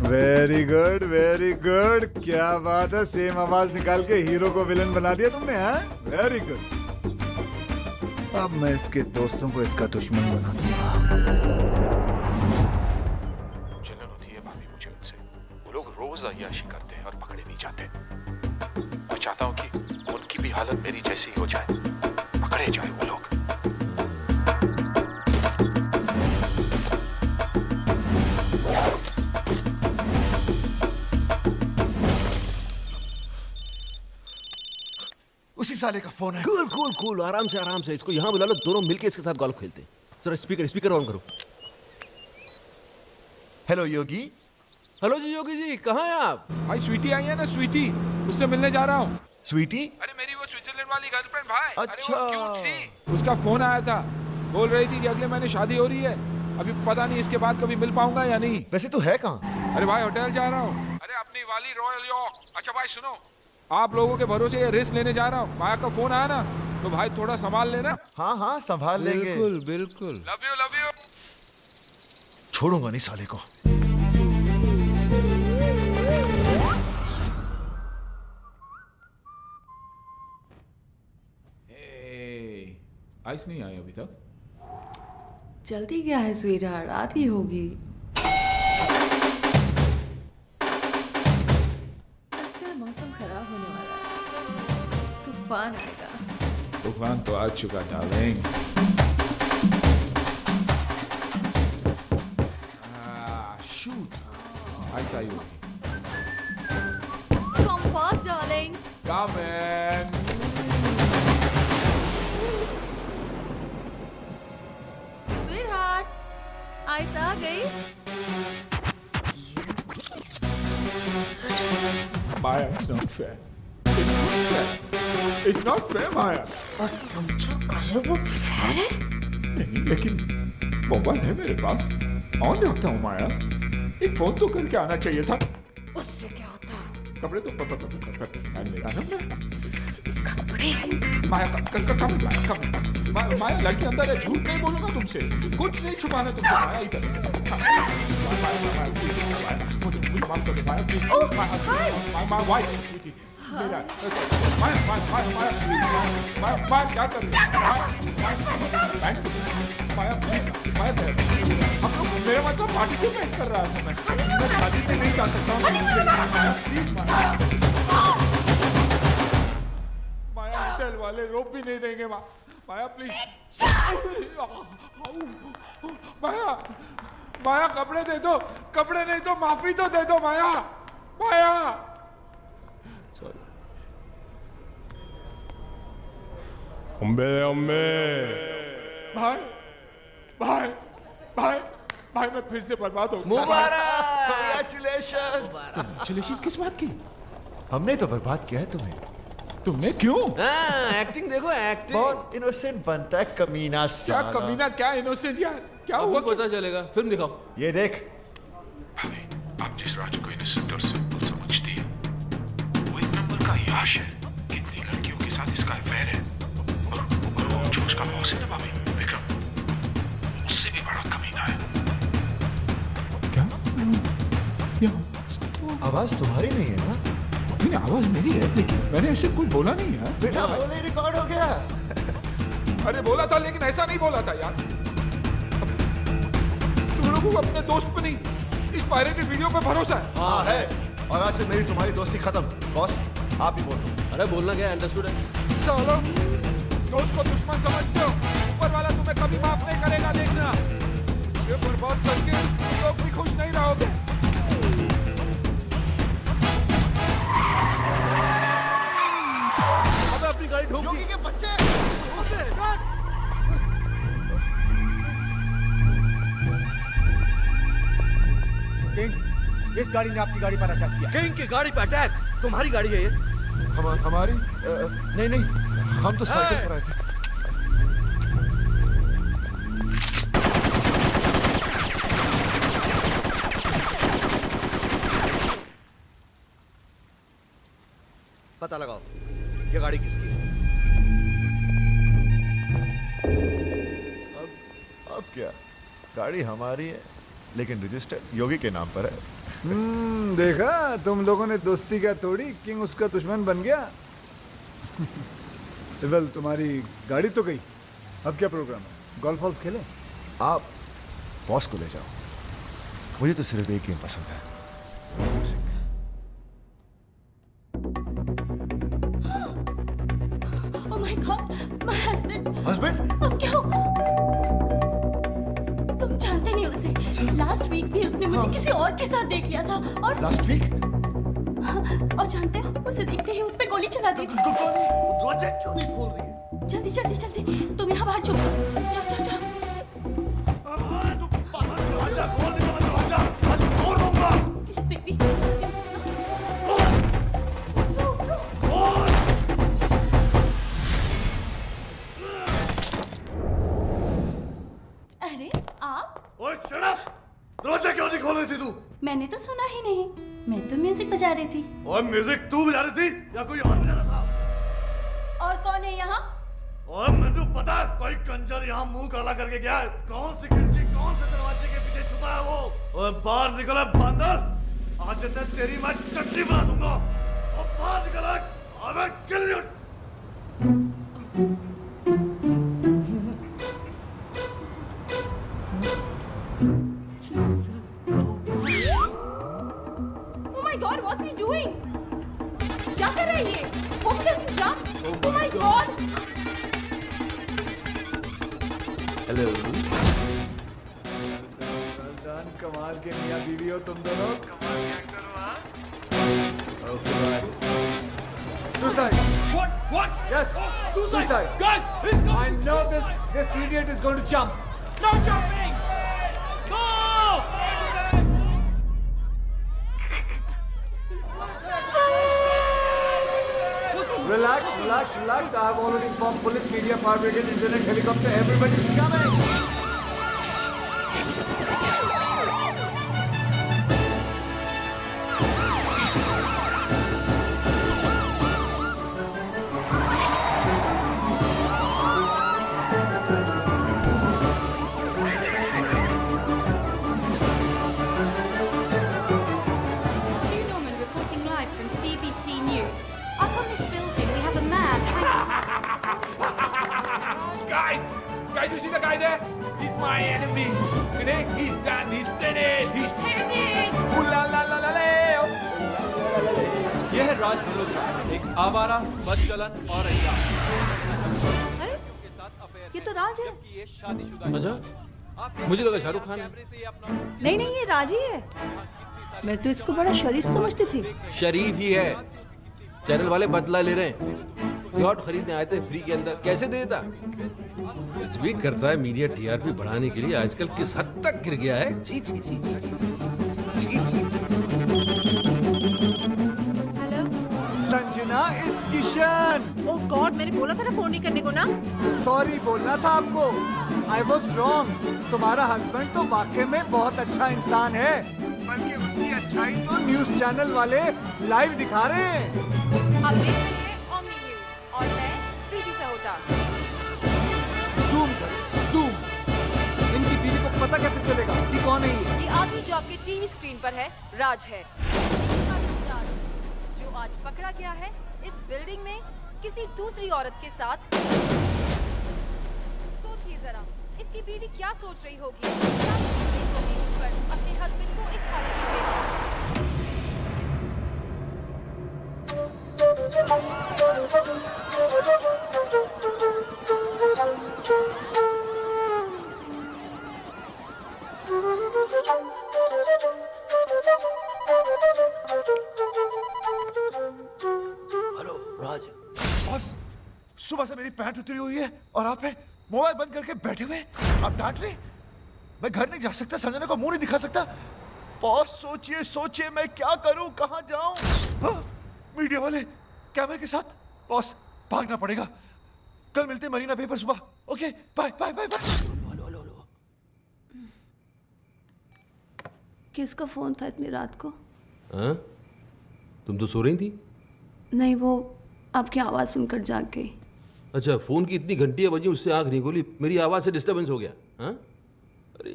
Very good. क्या बात है, सेम आवाज निकाल के हीरो को विलन बना दिया तुमने, हाँ? Very good. अब मैं इसके दोस्तों को इसका दुश्मन बना दूंगा। जलन होती है भाभी मुझे उनसे। वो लोग रोज अय्याशी करते हैं और पकड़े नहीं जाते। मैं चाहता हूँ कि उनकी भी हालत मेरी जैसी हो जाए, पकड़े जाए वो लोग। उसी साले का फोन है। कूल, आराम से इसको यहाँ बुला लो, दोनों मिलके इसके साथ गोल्फ खेलते हैं। जरा स्पीकर ऑन करो। हेलो योगी। हेलो जी योगी जी, कहाँ हैं आप? भाई स्वीटी आई है ना, स्वीटी, उससे मिलने जा रहा हूँ। स्वीटी? अरे मेरी वो स्विट्जरलैंड वाली गर्लफ्रेंड भाई। अच्छा। अरे वो क्यूट सी। उसका फोन आया था, बोल रही थी कि अगले महीने शादी हो रही है। अभी पता नहीं इसके बाद कभी मिल पाऊंगा या नहीं। वैसे तो है कहाँ? अरे भाई होटल जा रहा हूँ। अरे अपनी वाली रॉयल यॉर्क। अच्छा भाई सुनो, आप लोगों के भरोसे ये रिस्क लेने जा रहा हूँ। माया का फोन आया ना तो भाई थोड़ा संभाल लेना। हाँ संभाल लेंगे। बिल्कुल। Love you. छोड़ूंगा नहीं साले को। आइस नहीं आई अभी तक। जल्दी क्या है स्वीटहार्ट, आती होगी। लगता है मौसम खराब होने वाला है, तूफान आएगा। तूफान तो आ चुका डार्लिंग। शूट, आइस आई होगी। Boss darling. Come in. Sweetheart, ice आ गई। Maya, it's not fair. It's not fair. It's not fair, Maya. और तुम जो कर रहे हो वो फेयर है? नहीं, लेकिन मोबाइल है मेरे पास, ऑन रखता हूँ माया। एक फोन तो करके आना चाहिए था। उससे क्या होता? कपड़े तो मेरा ना कपड़े? माया माया लड़की अंदर है, झूठ नहीं बोलूंगा तुमसे, कुछ नहीं छुपाना तुमसे। माया इधर मुझे माफ कर दो माया, प्लीज। माय वाइफ स्वीटी, मेरा माया क्या कर रही है? माया प्लीज, माया हम लोग, मेरा मतलब पार्टिसिपेट कर रहा था मैं शादी में नहीं जा सकता हूँ। माया प्लीज, माया होटल वाले रोक भी नहीं देंगे। माया प्लीज, माया माया कपड़े दे दो, कपड़े नहीं तो माफी तो दे दो माया। माया भाई भाई भाई भाई मैं फिर से बर्बाद हो गया। Congratulations किस बात की? हमने तो बर्बाद किया है तुम्हें। तुमने क्यों? एक्टिंग देखो, एक्टिंग। बहुत इनोसेंट बनता है कमीना क्या साला। कमीना, क्या इनोसेंट यार, क्या अभी हुआ? पता चलेगा, फिल्म दिखाओ। ये देख, आप जिस राज को इनोसेंट और सिंपल समझती है, वो एक नंबर का याश है। कितनी लड़कियों के साथ इसका अफेयर है, और वो जो उसका बॉस है ना भाभी, विक्रम, उससे भी बड़ा कमीना है। क्या? आवाज तुम्हारी नहीं है ना? नहीं, आवाज मेरी है, लेकिन मैंने ऐसे कुछ बोला नहीं है। बेटा वो नहीं रिकॉर्ड हो गया। अरे बोला था, लेकिन ऐसा नहीं बोला था यार। तुम लोगों को अपने दोस्त पे नहीं, इस पायरेटेड वीडियो पे भरोसा है। हाँ है, और आज से मेरी तुम्हारी दोस्ती खत्म। बॉस आप ही बोल दो। अरे बोलना क्या, अंडरस्टूड है। चलो, दोस्त को दुश्मन समझते हो, ऊपर वाला तुम्हें कभी माफ नहीं करेगा, देखना। ये बर्बाद करके तुम लोग भी खुश नहीं रहोगे। अबे अपनी गाड़ी ठोक दी। योगी के बच्चे। किंग, इस गाड़ी ने आपकी गाड़ी पर अटैक किया। किंग की गाड़ी पे अटैक? तुम्हारी गाड़ी है ये? हमारी नहीं नहीं, हम तो साइकिल पर आए थे। पता लगाओ ये गाड़ी किसकी है। अब क्या, गाड़ी हमारी है, लेकिन रजिस्टर योगी के नाम पर है। देखा, तुम लोगों ने दोस्ती क्या तोड़ी, किंग उसका दुश्मन बन गया। वेल, तुम्हारी गाड़ी तो गई, अब क्या प्रोग्राम है? गोल्फ वॉल्फ खेले? आप बॉस को ले जाओ, मुझे तो सिर्फ एक गेम पसंद है, music. Oh my God, my husband. Husband? अब क्या होगा? तुम जानते नहीं उसे। लास्ट वीक भी उसने मुझे किसी और के साथ देख लिया था, और लास्ट वीक? और जानते हो, उसे देखते ही उस पे गोली चला दी थी। दरवाजा क्यों नहीं खोल रही है? जल्दी जल्दी जल्दी, तुम यहाँ बाहर चुप जाओ जाओ जाओ। प्लीज बेबी, जल्दी। अरे आप? दरवाजा क्यों नहीं खोल रही थी तू? मैंने तो सुना ही नहीं, मैं तो म्यूजिक बजा रही थी। और म्यूजिक तू बजा रही थी या कोई और बजा रहा था? और कौन है यहाँ? और मुझे पता है, कोई कंजर यहाँ मुंह काला करके गया है। कौन सी खिड़की, कौन से दरवाजे के पीछे छुपा है वो? और बाहर निकला बंदर, आज से तेरी मैं चटनी बना दूंगा। और बाहर निकला, अबे kill you. Oh my God, what's he doing? क्या कर रहा है ये? Hope he doesn't jump. Oh my God. Hello. कमाल के मियां बीवी हो तुम दोनों। कमाल के एक्टर हो। Okay bye. Suicide. What? Yes. Suicide. Guys, he's going. I know this idiot is going to jump. No jumping. No. Relax. I have already informed police, media, fire brigade, internet, helicopter. Everybody's coming. Sue Norman reporting live from CBC News. Up on this building, we have a man Guys, you see the guy there? He's my enemy. Today, he's done. He's finished. He's hanging. Ooh la la la la la. यह है राज मल्होत्रा, एक आवारा, बदचलन और अय्यार। अरे ये तो राज है। ये शादीशुदा अच्छा, मुझे लगा शाहरुख खान है। नहीं ये राज ही है। मैं तो इसको बड़ा शरीफ समझती थी। शरीफ ही है। चैनल वाले बदला ले रहे हैं। यॉट खरीदने आए थे फ्री के अंदर, कैसे दे देता? कुछ भी करता है मीडिया टीआरपी बढ़ाने के लिए। आजकल किस हद तक गिर गया है। छी छी छी छी छी छी छी छी। Sanjana, it's Kishan. Oh God, मैंने बोला था ना फोन नहीं करने को ना. सॉरी बोलना था आपको. I was wrong. तुम्हारा हस्बैंड तो वाकई में बहुत अच्छा इंसान है. बल्कि उसकी अच्छाई तो न्यूज चैनल वाले लाइव दिखा रहे हैं. आप देख रहे हैं ओमनी न्यूज और मैं प्रीति सहोटा. जूम कर, जूम. इनकी बीवी को पता कैसे चलेगा कि कौन है ये? ये आदमी जो आपके टीवी स्क्रीन पर है राज है. राज जो आज पकड़ा गया है इस बिल्डिंग में किसी दूसरी औरत के साथ. सोचिए जरा, इसकी बीवी क्या सोच रही होगी अपने हस्बैंड को इस हालत में देखकर. हेलो राज। बॉस, सुबह से मेरी पैंट उतरी हुई है और आप हैं मोबाइल बंद करके बैठे हुए. आप डांट रहे. मैं घर नहीं जा सकता, संजना को मुंह नहीं दिखा सकता. बॉस सोचिए मैं क्या करूं, कहां जाऊं? हाँ, मीडिया वाले कैमरे के साथ. बॉस भागना पड़ेगा. कल मिलते मरीना पे पर सुबह. Okay, bye bye bye bye. किसका फोन था इतनी रात को? हाँ? तुम तो सो रही थी? नहीं, वो आपकी आवाज सुनकर जाग गई. अच्छा, फोन की इतनी घंटियां बजी, उससे आंख नहीं खोली, मेरी आवाज से डिस्टर्बेंस हो गया. हाँ? अरे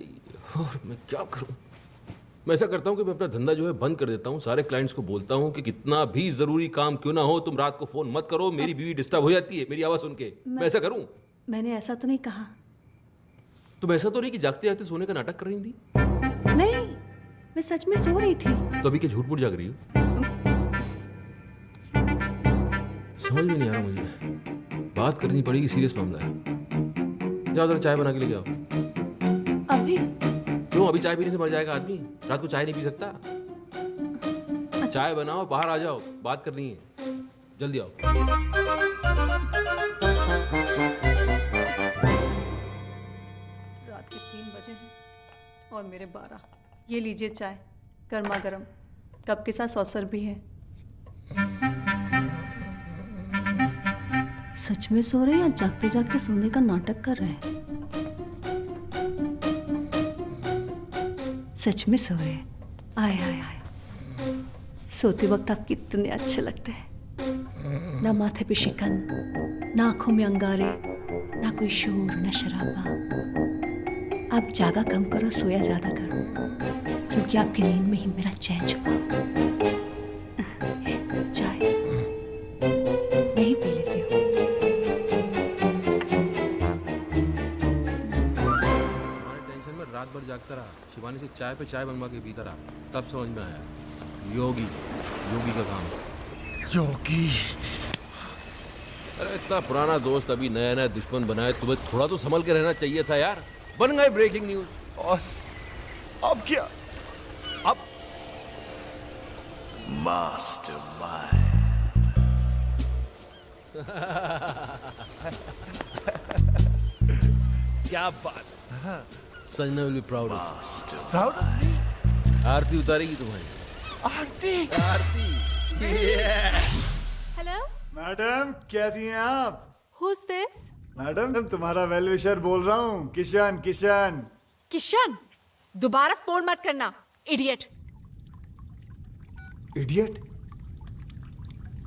और मैं क्या करूं? मैं ऐसा करता हूं कि मैं अपना धंधा जो है बंद कर देता हूं. सारे क्लाइंट्स को बोलता हूं कि कितना भी जरूरी काम क्यों ना हो, तुम रात को फोन मत करो. मेरी बीवी डिस्टर्ब हो जाती है मेरी आवाज सुन के. मैं ऐसा करूं? मैंने ऐसा तो नहीं कहा. तुम ऐसा तो नहीं कि जागते जागते सोने का नाटक कर रही थी? नहीं, मैं सच में सो रही थी. तो अभी क्या झूठ मूठ जाग रही हो? समझ में नहीं आ रहा मुझे. बात करनी पड़ेगी, सीरियस मामला है. जाओ जरा चाय बना के ले जाओ. अभी? क्यों, अभी चाय पीने से मर जाएगा आदमी? रात को चाय नहीं पी सकता. चाय बनाओ, बाहर आ जाओ, बात करनी है. जल्दी आओ. रात के 3 बजे हैं और मेरे 12. ये लीजिए चाय, गर्मा गर्म. कप के साथ सॉसर भी है. सच में सो रहे हैं या जागते जागते सोने का नाटक कर रहे हैं? सच में सो रहे हैं. आए आए आए. सोते वक्त आप कितने अच्छे लगते हैं. ना माथे पे शिकन, ना आंखों में अंगारे, ना कोई शोर, ना शराबा. आप जागा कम करो, सोया ज्यादा करो, क्योंकि आपकी नींद में ही मेरा चैन छुपा. चाय मैं ही पी लेती हूँ. टेंशन में रात भर जागता रहा. शिवानी से चाय पे चाय बनवा के पीता रहा. तब समझ में आया योगी का काम. योगी. अरे इतना पुराना दोस्त अभी नया नया दुश्मन बनाए. तुम्हें थोड़ा तो संभल के रहना चाहिए था यार. बन गए ब्रेकिंग न्यूज. बॉस अब क्या? Mastermind. क्या बात, Sanjana will be proud. Proud? आरती उतारेगी तुम्हारी। आरती? आरती। हेलो, मैडम कैसी हैं आप? Who is this? मैडम तुम्हारा वेल विशर बोल रहा हूँ, किशन। किशन किशन, दोबारा फोन मत करना, इडियट। इडियट?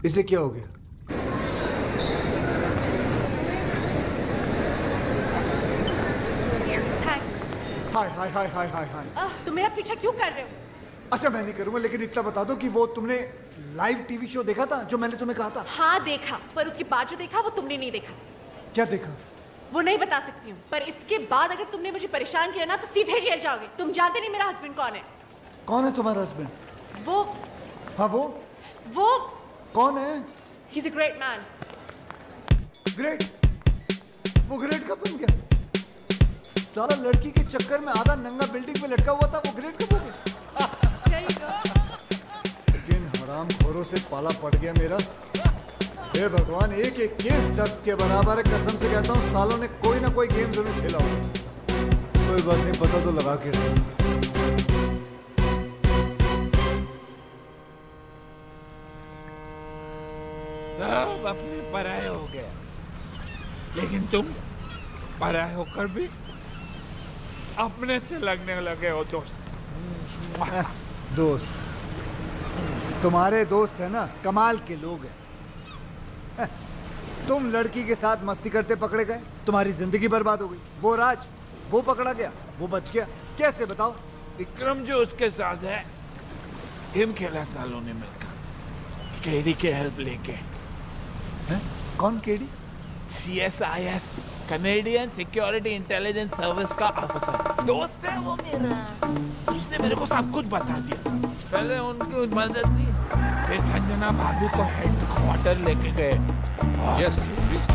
इसे क्या हो गया? थैंक्स। हाय हाय हाय हाय हाय हाय। तुम मेरा पीछा क्यों कर रहे हो? अच्छा मैं नहीं करूंगा, लेकिन इतना बता दो कि वो तुमने लाइव टीवी शो देखा था जो मैंने तुम्हें कहा था? हाँ देखा, पर उसके बाद जो देखा वो तुमने नहीं देखा। क्या देखा? वो नहीं बता सकती हूँ, पर इसके बाद अगर तुमने मुझे परेशान किया ना तो सीधे जेल जाओगे। तुम जानते नहीं मेरा हस्बैंड कौन है। कौन है तुम्हारा हस्बैंड? वो हाँ वो कौन है? He's a great man. Great? वो ग्रेट कब बन गया? साला लड़की के चक्कर में आधा नंगा बिल्डिंग पे लटका हुआ था, वो ग्रेट कब हो गया? There you go. लेकिन हराम खोरों से पाला पड़ गया मेरा। हे भगवान, एक एक केस 10 के बराबर है। कसम से कहता हूँ सालों ने कोई ना कोई गेम जरूर खेला होगा। कोई बात नहीं, पता तो लगा के रखो। सब अपने पराये हो गए, लेकिन तुम पराये होकर भी अपने से लगने लगे हो दोस्त। दोस्त? तुम्हारे दोस्त है ना, कमाल के लोग हैं। तुम लड़की के साथ मस्ती करते पकड़े गए, तुम्हारी जिंदगी बर्बाद हो गई। वो राज, वो पकड़ा गया, वो बच गया। कैसे बताओ? विक्रम जो उसके साथ है, गेम खेला सालों ने मिलकर, केडी के हेल्प लेके। कौन KD? CSIS, Canadian security intelligence service का ऑफिसर। दोस्त है वो मेरा, उसने मेरे को सब कुछ बता दिया। पहले उनकी मदद ली, फिर संजना भाभी को हेडक्वार्टर लेके गए। Yes, please.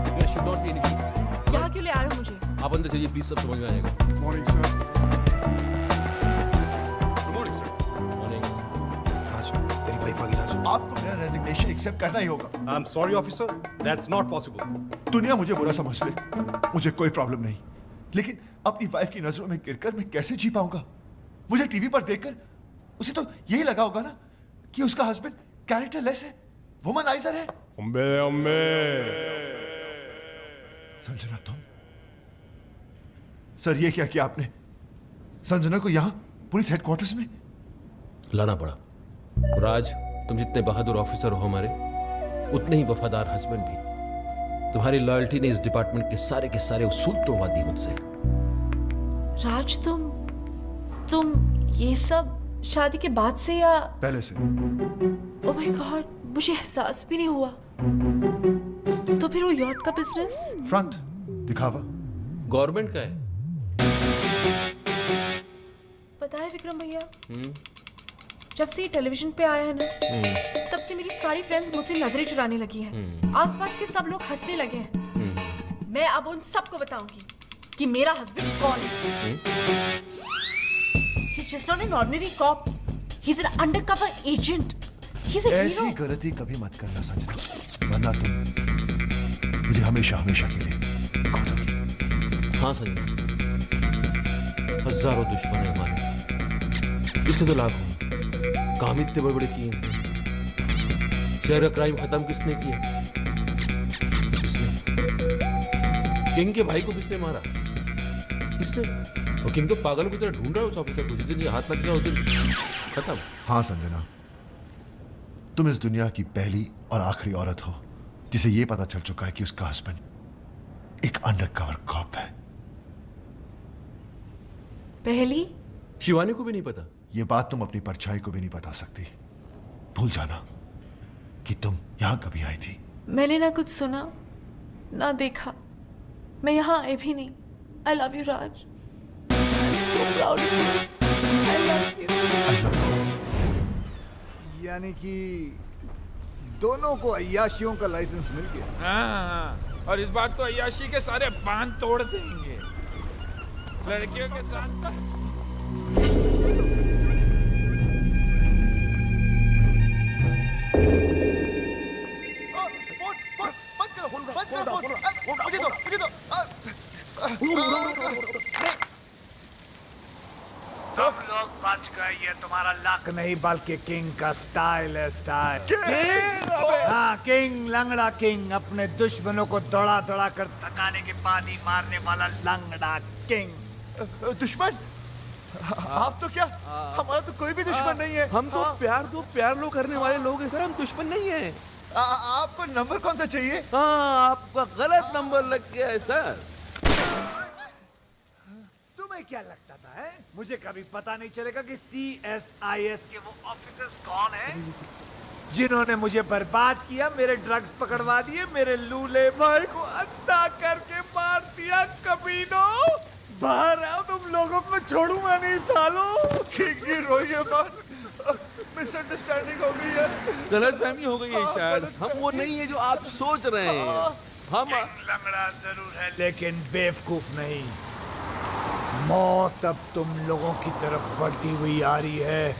There should not be any. यहाँ क्यों ले आए हो मुझे? आप अंदर चलिए प्लीज, सब समझ में आएगा। Morning sir. Good morning sir. Morning. Raj, तेरी वाइफ आ गई। राज, आपको मेरा रेजिग्नेशन एक्सेप्ट करना ही होगा। I am sorry officer, that's not possible. दुनिया मुझे बुरा समझ ले, मुझे कोई प्रॉब्लम नहीं, लेकिन अपनी वाइफ की नजरों में गिरकर मैं कैसे जी पाऊंगा? मुझे टीवी पर देखकर उसे तो यही लगा होगा ना कि उसका हस्बैंड कैरेक्टरलेस है, वुमनाइजर है। संजना, तुम? सर, ये क्या किया आपने? संजना को यहां पुलिस हेडक्वार्टर्स में लाना पड़ा। राज, तुम जितने बहादुर ऑफिसर हो हमारे, उतने ही वफादार हस्बैंड भी। तुम्हारी लॉयल्टी ने इस डिपार्टमेंट के सारे उसूल तोड़वा दिए मुझसे। राज, तुम ये सब शादी के बाद से या पहले से? ओह माय गॉड, मुझे एहसास भी नहीं हुआ। तो फिर वो यॉट का बिजनेस? फ्रंट दिखावा गवर्नमेंट का है। पता है विक्रम भैया, जब से ये टेलीविजन पे आया है ना, तब से मेरी सारी फ्रेंड्स मुझसे नजरें चुराने लगी हैं। आसपास के सब लोग हंसने लगे हैं। मैं अब उन सबको बताऊंगी कि मेरा हस्बैंड कौन है। He's just not an ordinary cop. He's an undercover agent. He's a ऐसी hero. गलती कभी मत करना संजना, वरना तुम मुझे हमेशा के लिए खो दोगी। हाँ संजना, हजारों दुश्मन है हमारे, इसके तो लाखों। काम इतने बड़े बड़े किए, शहर का क्राइम खत्म किसने किया? किसने? किंग के भाई को किसने मारा? किसने? और किंग तो पागल की तरह ढूंढ रहा है उस ऑफिसर को। जिस दिन ये हाथ लग गया उस दिन खत्म। हाँ संजना, तुम इस दुनिया की पहली और आखिरी औरत हो जिसे ये पता चल चुका है कि उसका हस्बैंड एक अंडरकवर कॉप है। पहली? शिवानी को भी नहीं पता। ये बात तुम अपनी परछाई को भी नहीं बता सकती। भूल जाना कि तुम यहां कभी आई थी। मैंने ना कुछ सुना ना देखा, मैं यहाँ आई भी नहीं। I love you, Raj. I'm so proud of you. I love you. यानी कि दोनों को अय्याशियों का लाइसेंस मिल गया। हाँ, और इस बार तो अय्याशी के सारे बांध तोड़ देंगे लड़कियों के साथ। सब लोग बच गए, ये तुम्हारा लक नहीं बल्कि किंग का स्टाइल है, स्टाइल। हाँ, किंग, लंगड़ा किंग, अपने दुश्मनों को दौड़ा दौड़ा कर थकाने के बाद ही मारने वाला लंगड़ा किंग। दुश्मन? आप तो क्या, हमारा तो कोई भी दुश्मन नहीं है। हम तो प्यार लो करने वाले लोग हैं सर, हम दुश्मन नहीं है। आपको नंबर कौन सा चाहिए? हाँ, आपका गलत नंबर लग गया है सर। तुम्हें क्या लगता था है? मुझे कभी पता नहीं चलेगा कि CSIS के वो ऑफिसर्स कौन हैं जिन्होंने मुझे बर्बाद किया, मेरे ड्रग्स पकड़वा दिए, मेरे लूले भाई को अंधा करके मार दिया। कमीनों, बाहर आओ, तुम लोगों को छोड़ूंगा नहीं सालों। किंग रोइए मत, मिसअंडरस्टैंडिंग हो गई है, गलतफहमी हो गई है शायद। हम वो नहीं है जो आप सोच रहे हैं। हम लंगड़ा जरूर है लेकिन बेवकूफ नहीं। मौत अब तुम लोगों की तरफ बढ़ती हुई आ रही है।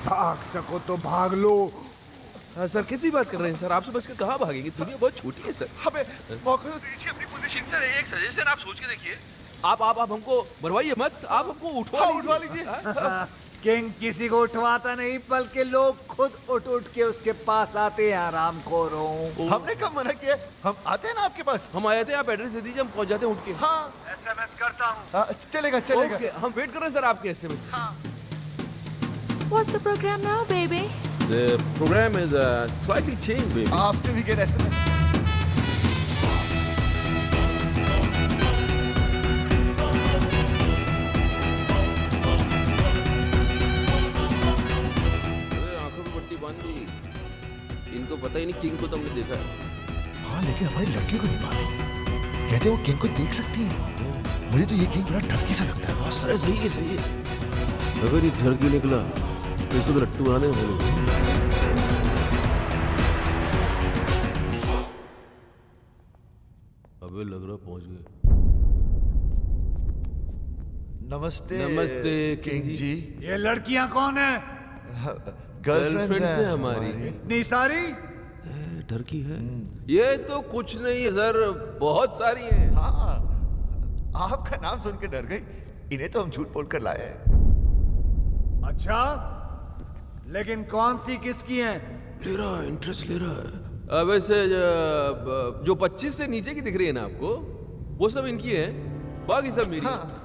भाग सको तो भाग लो। हाँ सर, कैसी बात कर रहे हैं सर? आपसे बचकर कहाँ भागेंगे? दुनिया बहुत छोटी है सर। हमें मौका तो दीजिए अपनी पोजीशन। सर एक सजेशन आप सोच के देखिए। आप हमको मरवाइए मत, आप हमको उठवा लीजिए। किंग किसी को उठवाता नहीं, बल्कि लोग खुद उठ के उसके पास आते हैं। आराम खोरों, हमने कब मना किया? हम आते हैं ना आपके पास। हम आए थे, आप एड्रेस दे दीजिए, हम पहुंच जाते हैं उठ के। हाँ, SMS करता हूँ। चलेगा। ओके, हम वेट कर रहे हैं सर आपके SMS। What's the program now, baby? The program is slightly changed, baby. After we get SMS. आंखों में पट्टी बांध दी। इनको पता ही नहीं किंग को तो हमने देखा है। हाँ, लेकिन हमारी लड़की को नहीं मालूम। कहते वो किंग को देख सकती है। मुझे तो ये किंग बड़ा ठगी सा लगता है बॉस। अरे सही है। अगर ये ठगी निकला तो इसको तो लट्टू बनाने होंगे। अबे लग रहा पहुंच गए। नमस्ते किंग जी। ये लड़कियां कौन है? गर्लफ्रेंड है हमारी। इतनी सारी? डर की है? ये तो कुछ नहीं है सर, बहुत सारी हैं। हाँ, आपका नाम सुन के डर गई। इन्हें तो हम झूठ बोलकर लाए हैं। अच्छा, लेकिन कौन सी किसकी हैं? ले रहा है, इंटरेस्ट ले रहा है। वैसे जो 25 से नीचे की दिख रही है ना आपको, वो सब इनकी है, बाकी सब मेरी। हाँ।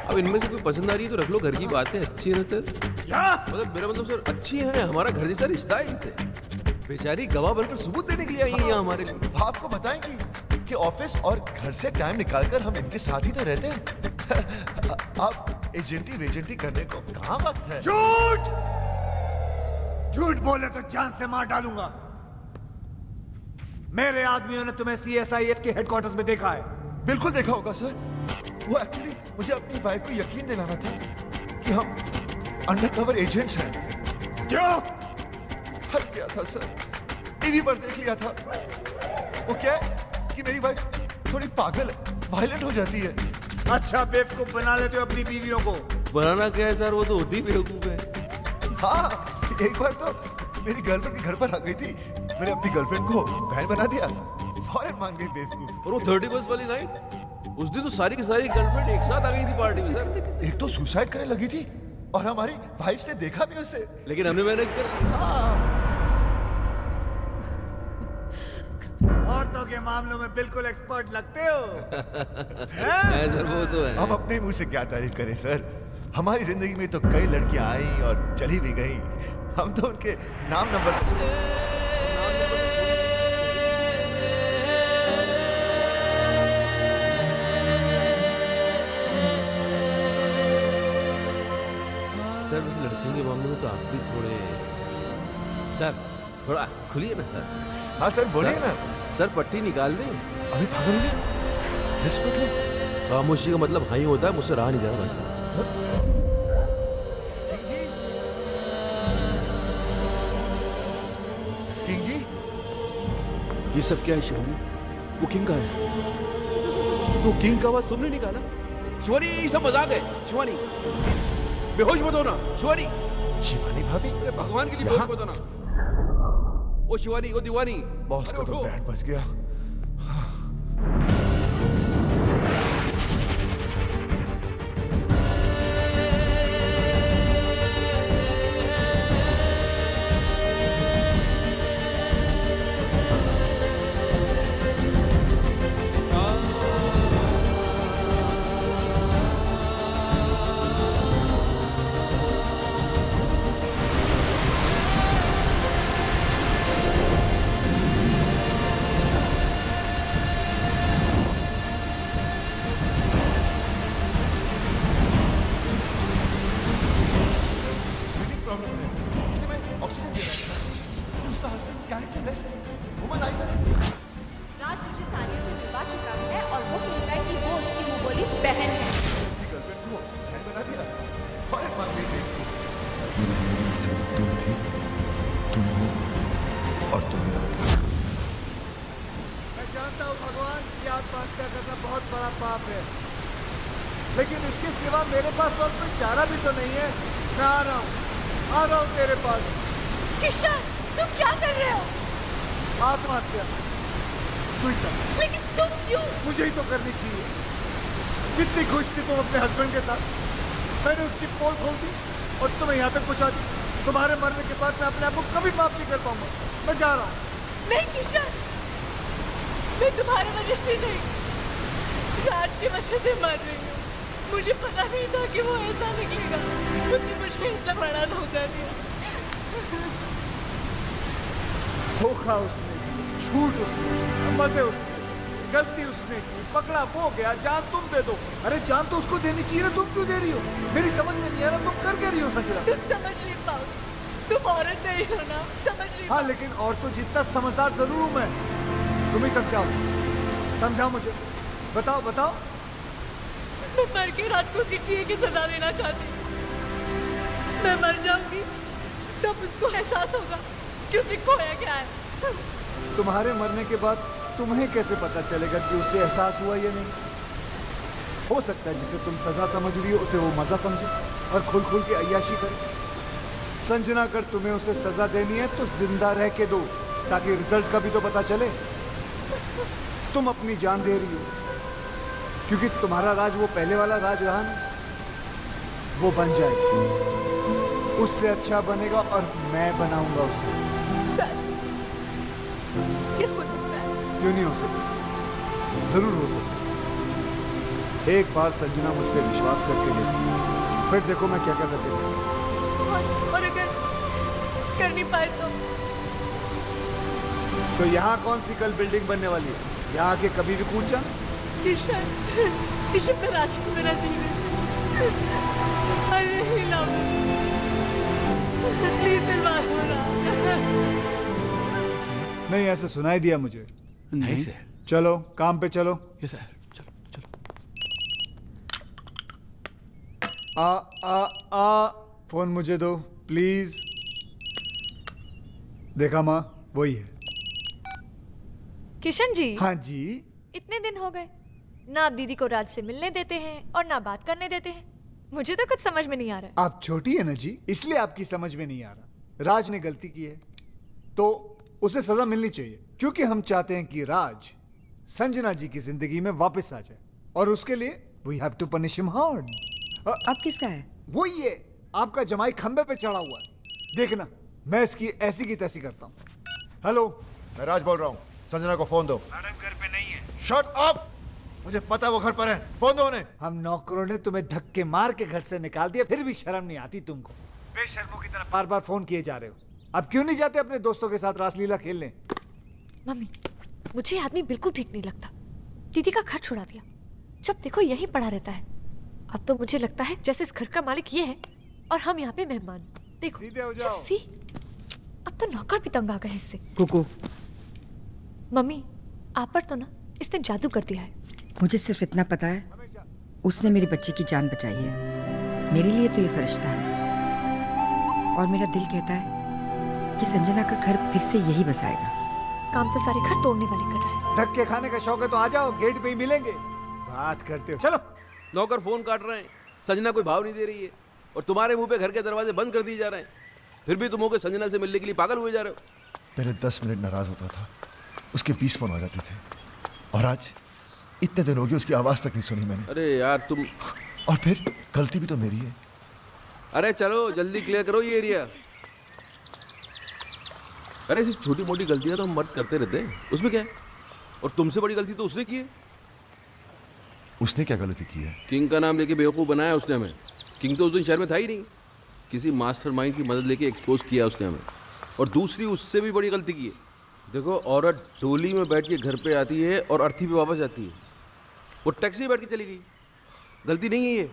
अब इनमें से कोई पसंद आ रही है तो रख लो, घर की बात है। अच्छी है ना सर? मतलब मेरा मतलब सर, अच्छी है, हमारा घर जैसा रिश्ता है इनसे। बेचारी गवाह बनकर सबूत देने के लिए आई है यहाँ हमारे लिए। आपको बताएंगी कि ऑफिस और घर से टाइम निकालकर हम इनके साथ ही तो रहते हैं। आप एजेंटी वेजेंटी करने को कहाँ वक्त है? झूठ बोले तो जान से मार डालूंगा। मेरे आदमियों ने तुम्हें CSIS के हेडक्वार्टर्स में देखा है। बिल्कुल देखा होगा सर। वो एक्चुअली मुझे अपनी वाइफ को यकीन दिलाना था कि हम अंडरकवर एजेंट्स हैं। क्यों? हल किया था सर, टीवी पर देख लिया था। वो क्या है कि मेरी वाइफ थोड़ी पागल है, वायलेंट हो जाती है। अच्छा, बेवकूफ बना लेते हो अपनी बीवियों को। बनाना क्या है सर, वो तो होती ही बेवकूफ है। हाँ, एक बार तो मेरी गर्लफ्रेंड घर पर आ गई थी। मैंने अपनी गर्लफ्रेंड को बहन बना दिया, फौरन मान गई बेवकूफ। और वो 31st वाली नाइट, उस दिन तो सारी की सारी गर्लफ्रेंड एक साथ आ गई थी पार्टी में सर। एक तो सुसाइड करने लगी थी और हमारी वाइफ ने देखा भी उसे। लेकिन हमने मैनेज कर लिया। औरतों के मामलों में बिल्कुल एक्सपर्ट लगते हो। है सर, वो तो है। हम अपने मुंह से क्या तारीफ करें सर। हमारी जिंदगी में तो कई लड़कियां आई और चली भी गई। हम तो उनके नाम नंबर सर, वैसे लड़कियों के मामले में तो आप भी सर थोड़ा खुलिए ना सर। हाँ सर, बोलिए ना। सर पट्टी निकाल दें। अभी पागल हो गए? रिस्पेक्ट लो। खामोशी का मतलब हाँ ही होता है, मुझसे रहा नहीं जा रहा भाई साहब। किंग जी, ये सब क्या है शिवानी? वो किंग का है। वो किंग का आवाज तुमने निकाला? शिवानी, ये सब मजाक है। शिवानी, बेहोश मत होना। शिवानी, शिवानी भाभी, अरे भगवान के लिए बेहोश मत होना। ओ शिवानी, ओ दीवानी, बॉस का तो बैंड बज गया। बहन है। अपनी गर्लफ्रेंड को बहन बना दिया और एक बात नहीं देखी। मेरी जिंदगी में सिर्फ तुम थी, तुम हो और तुम ही रहोगे। मैं जानता हूँ भगवान कि आत्महत्या करना बहुत बड़ा पाप है, लेकिन इसके सिवा मेरे पास और कोई चारा भी तो नहीं है। मैं आ रहा हूँ तेरे पास। किशन, तुम क्या कर रहे हो? आत्महत्या, सुसाइड। लेकिन तुम क्यों? मुझे ही तो करनी चाहिए। कितनी खुश थी तुम अपने हस्बैंड के साथ, मैंने उसकी पोल खोल दी और तुम्हें यहाँ तक पहुँचा दी। तुम्हारे मरने के बाद मैं अपने आप को कभी माफ नहीं कर पाऊंगा। मैं जा रहा हूँ। नहीं किशन, मैं तुम्हारे वजह से नहीं, राज की वजह से मर रही हूँ। मुझे पता नहीं था कि वो ऐसा निकलेगा। उसने मुझे इतना बड़ा धोखा दिया। धोखा उसने दिया, झूठ उसने दिया, मजे उसने दिए, गलती उसने की, पकड़ा वो गया, जान तुम दे दो। अरे जान तो उसको देनी चाहिए ना, तुम क्यों दे रही हो? मेरी समझ में नहीं आ रहा तुम कर क्या रही हो संजना? तुम समझ नहीं पाओगे, तुम औरत नहीं हो ना, समझ नहीं। हाँ, लेकिन और तो जितना समझदार जरूर हूँ मैं। तुम ही समझाओ मुझे। बताओ बताओ। मैं मर के रात को उसकी किए की सजा देना चाहती हूँ। मैं मर जाऊंगी तब उसको एहसास होगा कि उसे खोया क्या है। तुम्हारे मरने के बाद तुम्हें कैसे पता चलेगा कि उसे एहसास हुआ या नहीं? हो सकता है जिसे तुम सजा समझ रही हो उसे वो मजा समझे और खुल खुल के अय्याशी करे। संजना, अगर तुम्हें उसे सजा देनी है तो जिंदा रह के दो, ताकि रिजल्ट का भी तो पता चले। तुम अपनी जान दे रही हो क्योंकि तुम्हारा राज वो पहले वाला राज रहा ना, वो बन जाएगा, उससे अच्छा बनेगा और मैं बनाऊंगा उसे। सर, ये हो सकता है? क्यों नहीं हो सकता? जरूर हो सकता। एक बार संजना मुझ पर विश्वास करके देखो, फिर देखो मैं क्या क्या करके देखूं। और अगर कर नहीं पाए तो यहाँ कौन सी कल बिल्डिंग बनने वाली है? यहाँ आके कभी भी कूद जा। किशन पे राशि को मेरा जीवन, अरे लव, प्लीज दिलवा दो ना। नहीं, ऐसे सुनाई दिया मुझे। नहीं सर। चलो काम पे चलो। यस सर, चलो चलो। आ फोन मुझे दो प्लीज। देखा माँ, वही है। किशन जी। हाँ जी। इतने दिन हो गए, ना आप दीदी को राज से मिलने देते हैं और ना बात करने देते हैं। मुझे तो कुछ समझ में नहीं आ रहा है। आप छोटी है ना जी, इसलिए आपकी समझ में नहीं आ रहा। राज ने गलती की है तो उसे सजा मिलनी चाहिए, क्योंकि हम चाहते हैं कि राज संजना जी की जिंदगी में वापस आ जाए, और उसके लिए we have to punish him hard. अब किसका है? वही है, आपका जमाई खंबे पे चढ़ा हुआ है। देखना मैं इसकी ऐसी की तैसी करता हूँ। हेलो, मैं राज बोल रहा हूँ, संजना को फोन दो। मैडम घर पे नहीं है। शट अप, मुझे पता है वो घर पर है, फोन दो उन्हें। हम नौकरों ने तुम्हें धक्के मार के घर से निकाल दिया, फिर भी शर्म नहीं आती तुमको? बेशर्मों की तरह बार बार फोन किए जा रहे हो। अब क्यों नहीं जाते अपने दोस्तों के साथ रासलीला खेलने? मम्मी, मुझे आदमी बिल्कुल ठीक नहीं लगता। दीदी का घर छुड़ा दिया, जब देखो यहीं पड़ा रहता है। अब तो मुझे लगता है जैसे इस घर का मालिक ये है और हम यहाँ पे मेहमान। देखो सीधे हो जाओ। सी, अब तो नौकर भी तंग आ गए इससे। कुकू, मम्मी, आप पर तो ना इसने जादू कर दिया है। मुझे सिर्फ इतना पता है, उसने मेरी बच्ची की जान बचाई है। मेरे लिए तो ये फरिश्ता है, और मेरा दिल कहता है कि संजना का घर फिर से यही बसाएगा। काम तो सारे घर तोड़ने वाले कर रहा है। धक्के खाने का शौक है तो आ जाओ, गेट पे ही मिलेंगे। बात करते हो, चलो। नौकर फोन काट रहे हैं, संजना कोई भाव नहीं दे रही है, और तुम्हारे मुंह पे घर के दरवाजे बंद कर दिए जा रहे हैं। फिर भी तुम होकर संजना से मिलने के लिए पागल हुए जा रहे हो। पहले 10 मिनट नाराज होता था, उसके 20 फोन आ जाते थे, और आज इतने दिन हो गए उसकी आवाज तक नहीं सुनी मैंने। अरे यार तुम, और फिर गलती भी तो मेरी है। अरे चलो जल्दी क्लियर करो ये एरिया। अरे ऐसी छोटी मोटी गलतियां तो हम मर्द करते रहते हैं, उसमें क्या है? और तुमसे बड़ी गलती तो उसने की है। उसने क्या गलती की है? किंग का नाम लेके बेवकूफ़ बनाया उसने हमें। किंग तो उस दिन शहर में था ही नहीं, किसी मास्टरमाइंड की मदद लेके एक्सपोज किया उसने हमें। और दूसरी उससे भी बड़ी गलती की है। देखो, औरत डोली में बैठ के घर पे आती है और अर्थी पे वापस जाती है, वो टैक्सी में बैठ के चली गई। गलती नहीं है ये।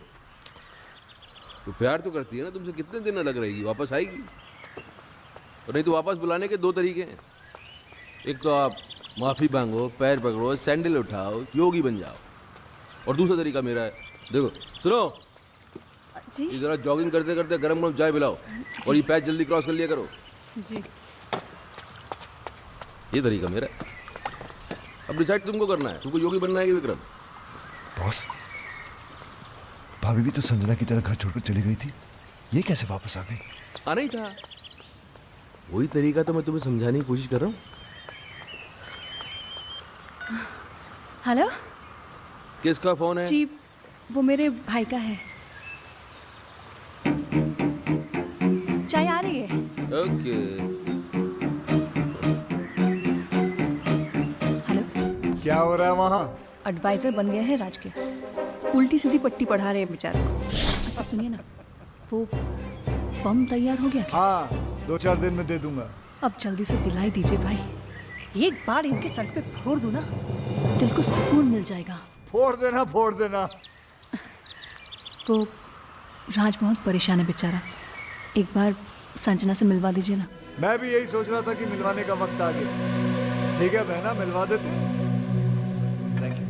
तो प्यार तो करती है ना तुमसे, कितने दिन अलग रहेगी, वापस आएगी। और नहीं तो वापस बुलाने के 2 तरीके हैं। एक तो आप माफ़ी मांगो, पैर पकड़ो, सैंडल उठाओ, योगी बन जाओ, और दूसरा तरीका मेरा है। देखो सुनो जी ये जरा जॉगिंग करते करते गरम गरम चाय पिलाओ और ये पैच जल्दी क्रॉस कर लिया करो। जी ये तरीका मेरा है। अब डिसाइड तुमको करना है, तुमको योगी बनना है कि विक्रम। बॉस, भाभी भी तो संजना की तरह घर छोड़कर चली गई थी, ये कैसे वापस आ गई? आना ही था, वही तरीका तो मैं तुम्हें समझाने की कोशिश कर रहा हूँ। हेलो किसका फोन है? जी वो मेरे भाई का है। चाय आ रही है। ओके। हेलो क्या हो रहा है वहाँ? एडवाइजर बन गया है राज के, उल्टी सीधी पट्टी पढ़ा रहे हैं बेचारे को। अच्छा सुनिए ना, वो बम तैयार हो गया? हाँ 2-4 दिन में दे दूंगा। अब जल्दी से दिलाई दीजिए भाई, एक बार इनके सर पे फोड़ दूं ना दिल को सुकून मिल जाएगा। फोड़ देना फोड़ देना। वो राज बहुत परेशान है बेचारा, एक बार संजना से मिलवा दीजिए ना। मैं भी यही सोच रहा था कि मिलवाने का वक्त आ गया। ठीक है बहना, मिलवा देते हैं। Thank you.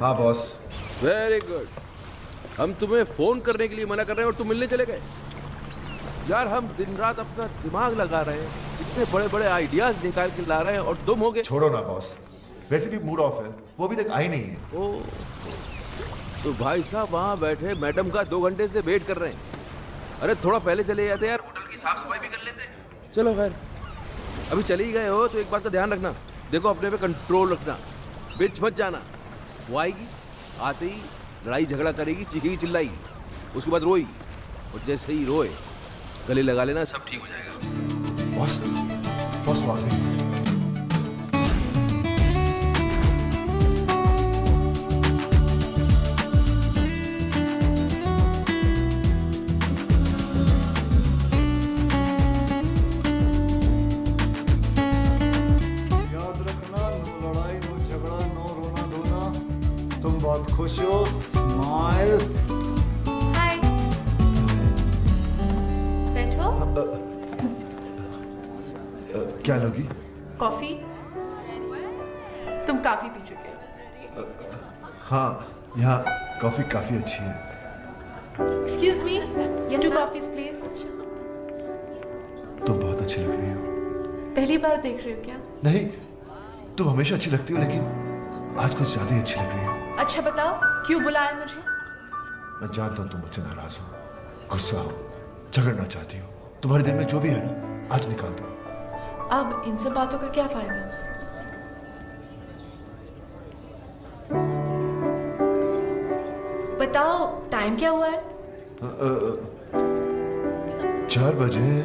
हाँ बॉस। Very good. हम तुम्हें फोन करने के लिए मना कर रहे हैं और तुम मिलने चले गए। यार हम दिन रात अपना दिमाग लगा रहे हैं, इतने बड़े बड़े आइडियाज निकाल के ला रहे हैं और तुम हो गए। छोड़ो ना बॉस, वैसे भी मूड ऑफ है, वो अभी तक आई नहीं है। ओ तो भाई साहब वहाँ बैठे मैडम का 2 घंटे से वेट कर रहे हैं। अरे थोड़ा पहले चले जाते यार, होटल की साफ सफाई भी कर लेते। चलो खैर, अभी चले ही गए हो तो एक बात का ध्यान रखना, देखो अपने पे कंट्रोल रखना, बीच मत जाना। वो आएगी, आते ही लड़ाई झगड़ा करेगी, चीखेगी चिल्लाएगी, उसके बाद रोएगी, और जैसे ही रोए गले लगा लेना, सब ठीक हो जाएगा। बॉस, बॉस वो आ गई। याद रखना, नो लड़ाई, नो झगड़ा, नो रोना धोना। तुम बहुत खुश हो, स्माइल। हाय, बैठो। क्या लोगी? कॉफी? तुम काफी पी चुके हो। हाँ, यहाँ कॉफी काफी अच्छी है। Excuse me, Yes, two ma'am. Coffees please. तुम बहुत अच्छी लग रही हो। पहली बार देख रहे हो क्या? नहीं, तुम हमेशा अच्छी लगती हो, लेकिन आज कुछ ज्यादा ही अच्छी लग रही हो। अच्छा बताओ, क्यों बुलाया मुझे? मैं जानता हूँ तुम मुझसे नाराज हो, गुस्सा हो, झगड़ना चाहती हो। तुम्हारे दिल में जो भी है ना, आज निकाल दो। अब इन सब बातों का क्या फायदा? बताओ टाइम क्या हुआ है? 4 बजे।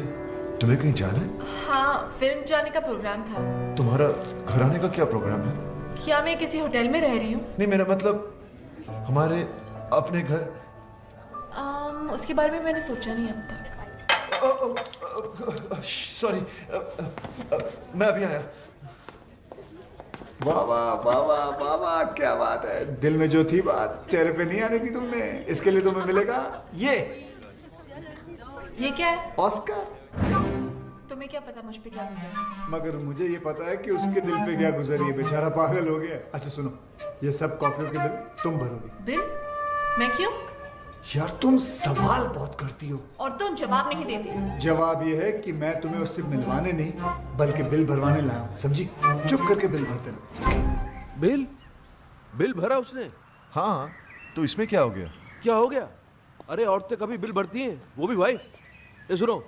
तुम्हें कहीं जाना है? हाँ, फिल्म जाने का प्रोग्राम था। तुम्हारा घर आने का क्या प्रोग्राम है? क्या मैं किसी होटल में रह रही हूँ? नहीं, मेरा मतलब हमारे अपने घर। उसके बारे में मैंने सोचा नहीं अब तक। सॉरी, मैं अभी आया। वाह वाह वाह वाह वाह वाह, क्या बात है। दिल में जो थी बात चेहरे पे नहीं आनी थी तुमने, इसके लिए तुम्हें मिलेगा ये क्या है? ऑस्कर। तुम्हें क्या पता मुझ पे क्या गुजरा? मगर मुझे ये पता है कि उसके दिल पे क्या गुजरी है, बेचारा पागल हो गया। अच्छा सुनो, ये सब कॉफियों के बिल तुम भरोगी। बिल? मैं क्यों? यार तुम सवाल बहुत करती हो और तुम जवाब नहीं देते। जवाब ये है कि मैं तुम्हें उससे मिलवाने नहीं बल्कि बिल भरवाने लाया हूं, समझी? चुप करके बिल भरते रहो। बिल भरा उसने? हाँ, तो इसमें क्या हो गया? क्या हो गया? अरे औरतें कभी बिल भरती हैं, वो भी वाइफ। ये सुनो,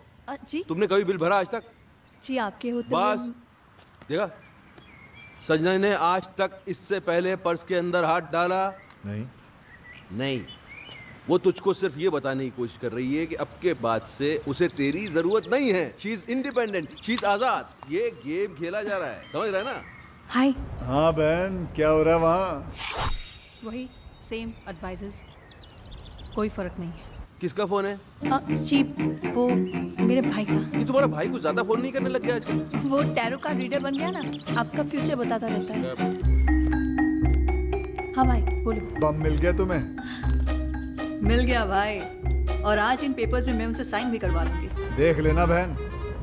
जी तुमने कभी बिल भरा आज तक? जी आपके होते बस देखा, संजना ने आज तक इससे पहले पर्स के अंदर हाथ डाला नहीं। वो तुझको सिर्फ ये बताने की कोशिश कर रही है कि अब के बाद से उसे तेरी जरूरत नहीं है। She is independent, she is आजाद। ये गेम खेला जा रहा है, समझ रहा है ना? हाय। हाँ बहन, क्या हो रहा है वहाँ? वही सेम एडवाइजर्स, कोई फर्क नहीं है। किसका फोन है? जी वो मेरे भाई का। ये तुम्हारा भाई को ज्यादा फोन नहीं करने लग गया आजकल? वो टैरो का रीडर बन गया ना, आपका फ्यूचर बताता रहता है। हाँ भाई बोलो। बम मिल गया तुम्हें? मिल गया भाई, और आज इन पेपर्स में मैं उनसे साइन भी करवा लूंगी। देख लेना बहन,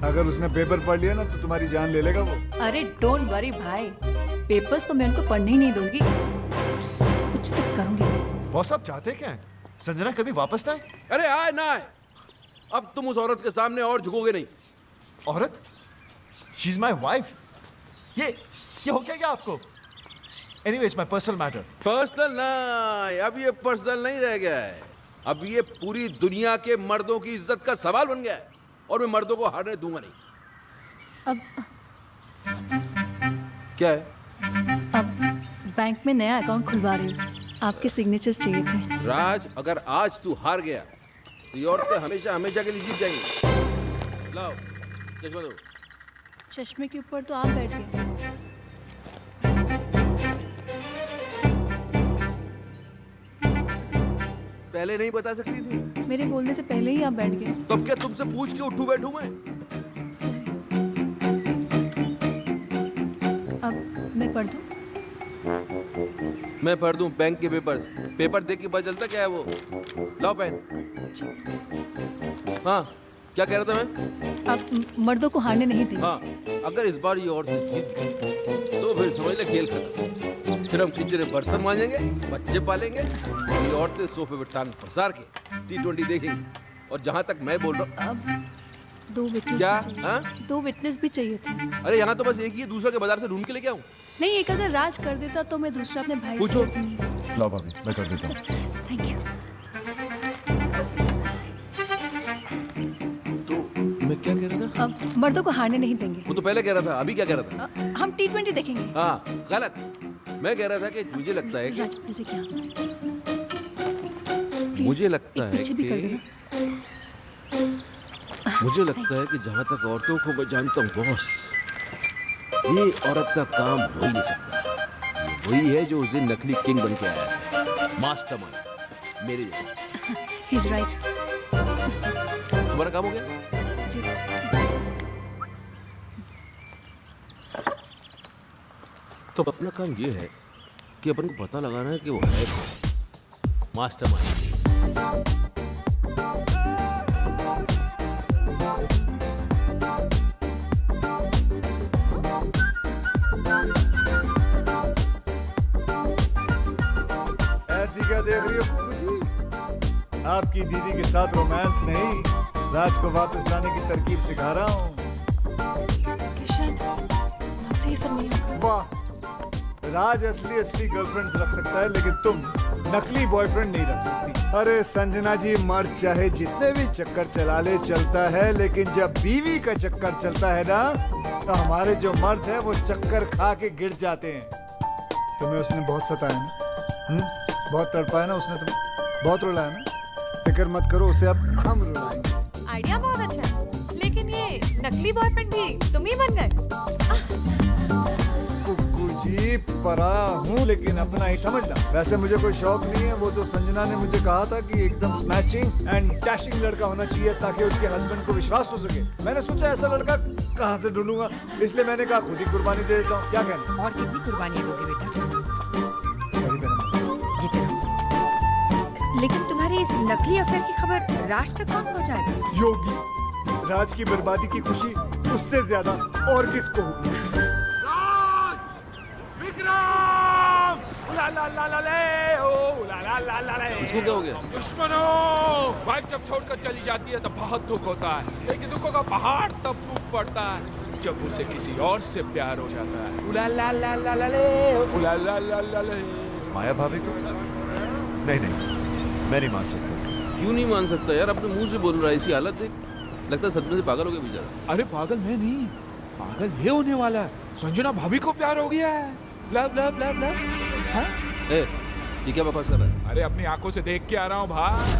अगर उसने पेपर पढ़ लिया ना तो तुम्हारी जान ले लेगा वो। अरे डोंट वरी भाई, पेपर्स तो मैं उनको पढ़ने ही नहीं दूंगी, कुछ तो करूंगी। बॉस आप चाहते क्या हैं? संजना कभी वापस ना आए? अरे आए ना आए, अब तुम उस औरत के सामने और झुकोगे नहीं। औरत? She is my wife. ये हो क्या आपको? Anyway, it's my personal matter. Personal ना, अब ये पर्सनल नहीं रह गया है, अब ये पूरी दुनिया के मर्दों की इज्जत का सवाल बन गया है और मैं मर्दों को हारने दूंगा नहीं। अब क्या है? अब बैंक में नया अकाउंट खुलवा रही हूँ, आपके सिग्नेचर्स चाहिए थे। राज, अगर आज तू हार गया तो ये औरतें हमेशा हमेशा के लिए जीत जाएंगी। लाओ चश्मा दो। चश्मे के ऊपर तो आप बैठ गए। पहले नहीं बता सकती थी? मेरे बोलने से पहले ही आप बैठ गए। तो अब क्या तुमसे पूछ के उठूं बैठूं मैं? अब मैं पढ़ दूं? मैं पढ़ दूं बैंक के पेपर्स? पेपर देख के पता चलता क्या है वो। लाओ पेन। हाँ, क्या कह रहा था मैं? आप मर्दों को हारने नहीं देंगे। हाँ, अगर इस बार ये औरतें जीत गई तो फिर समझ ले खेल खत्म। फिर हम किचन में बर्तन मांजेंगे, बच्चे पालेंगे, ये औरतें सोफे पे टांग पसार के T20 देखेंगी। और जहाँ तक मैं बोल रहा हूँ, अब 2 विटनेस क्या? भी चाहिए। हाँ? 2 विटनेस भी चाहिए थे। अरे यहाँ तो बस एक ही है, दूसरा के बाजार से ढूंढ के लेके आऊँ? नहीं, एक अगर राज कर देता तो मैं दूसरा अपने भाई पूछो। से। लो भाभी, मैं कर देता हूँ। Thank you. मैं क्या कह रहा था? अब मर्दों को हारने नहीं देंगे। वो तो पहले कह रहा था, अभी क्या कह रहा था? हम T20 देखेंगे। हाँ, गलत। मैं कह रहा था कि मुझे लगता है कि राज, मुझे क्या? मुझे लगता है पीछे भी कर कि देना। मुझे लगता है कि जहाँ तक औरतों को मैं जानता हूँ बॉस, ये औरत का काम हो ही नहीं सकता। वही है जो उस दिन नकली किंग बन के आया है, मास्टरमाइंड मेरे जैसा। He's right. तुम्हारा काम हो गया? जी। तो अपना काम ये है कि अपन को पता लगाना है कि वो है कौन, मास्टरमाइंड। ऐसी क्या देख रही हो कुकू जी? आपकी दीदी के साथ रोमांस नहीं, राज को वापस लाने की तरकीब सिखा रहा हूँ। किशन, मुझसे ये सब नहीं होगा। वाह, राज असली गर्लफ्रेंड्स रख सकता है लेकिन तुम नकली बॉयफ्रेंड नहीं रख सकती। अरे संजना जी, मर्द चाहे जितने भी चक्कर चला ले चलता है, लेकिन जब बीवी का चक्कर चलता है ना, तो हमारे जो मर्द है वो चक्कर खा के गिर जाते हैं। तुम्हें उसने बहुत सताया ना? बहुत तड़पाया ना उसने तुम्हें? बहुत रुलाया ना? फिक्र मत करो, उसे अब हम रुलाएंगे। आइडिया बहुत अच्छा है, लेकिन ये नकली बॉयफ्रेंड भी तुम ही बन गए। कुकू जी, पराया हूँ लेकिन अपना ही समझना। वैसे मुझे कोई शौक नहीं है, वो तो संजना ने मुझे कहा था कि एकदम स्मैशिंग एंड डैशिंग लड़का होना चाहिए ताकि उसके हस्बैंड को विश्वास हो सके। मैंने सोचा ऐसा लड़का कहाँ से ढूंढूंगा, इसलिए मैंने कहा खुद ही कुर्बानी दे देता हूँ। क्या कहना? और कितनी कुर्बानी दोगे बेटा? मेरी बहन। लेकिन तुम्हारी इस नकली अफेयर की खबर राज तक कौन पहुंचाएगा? योगी, राज की बर्बादी की खुशी उससे ज्यादा और किसको होगी? विक्रम! ला ला ला ला ले, ओ ला ला ला ला ले। इसको क्या हो गया? दुश्मनों! वाइफ जब छोड़कर चली जाती है तो बहुत दुख होता है, लेकिन दुखों का पहाड़ तब टूट पड़ता है जब उसे किसी और से प्यार हो जाता है। उला ला ला ला ला ले, उला ला ला ला ले। माया भाभी को? नहीं, मैं नहीं मान सकता। क्यों नहीं मान सकता यार? अपने मुंह से बोल रहा है, इसी हालत देख, लगता है सदमे से पागल हो गया बेचारा। अरे पागल मैं नहीं, पागल ये होने वाला है। संजना भाभी को प्यार हो गया है। Love love love love. हाँ? ए, ये क्या बकवास कर रहा है? अरे अपनी आंखों से देख के आ रहा हूँ भाई।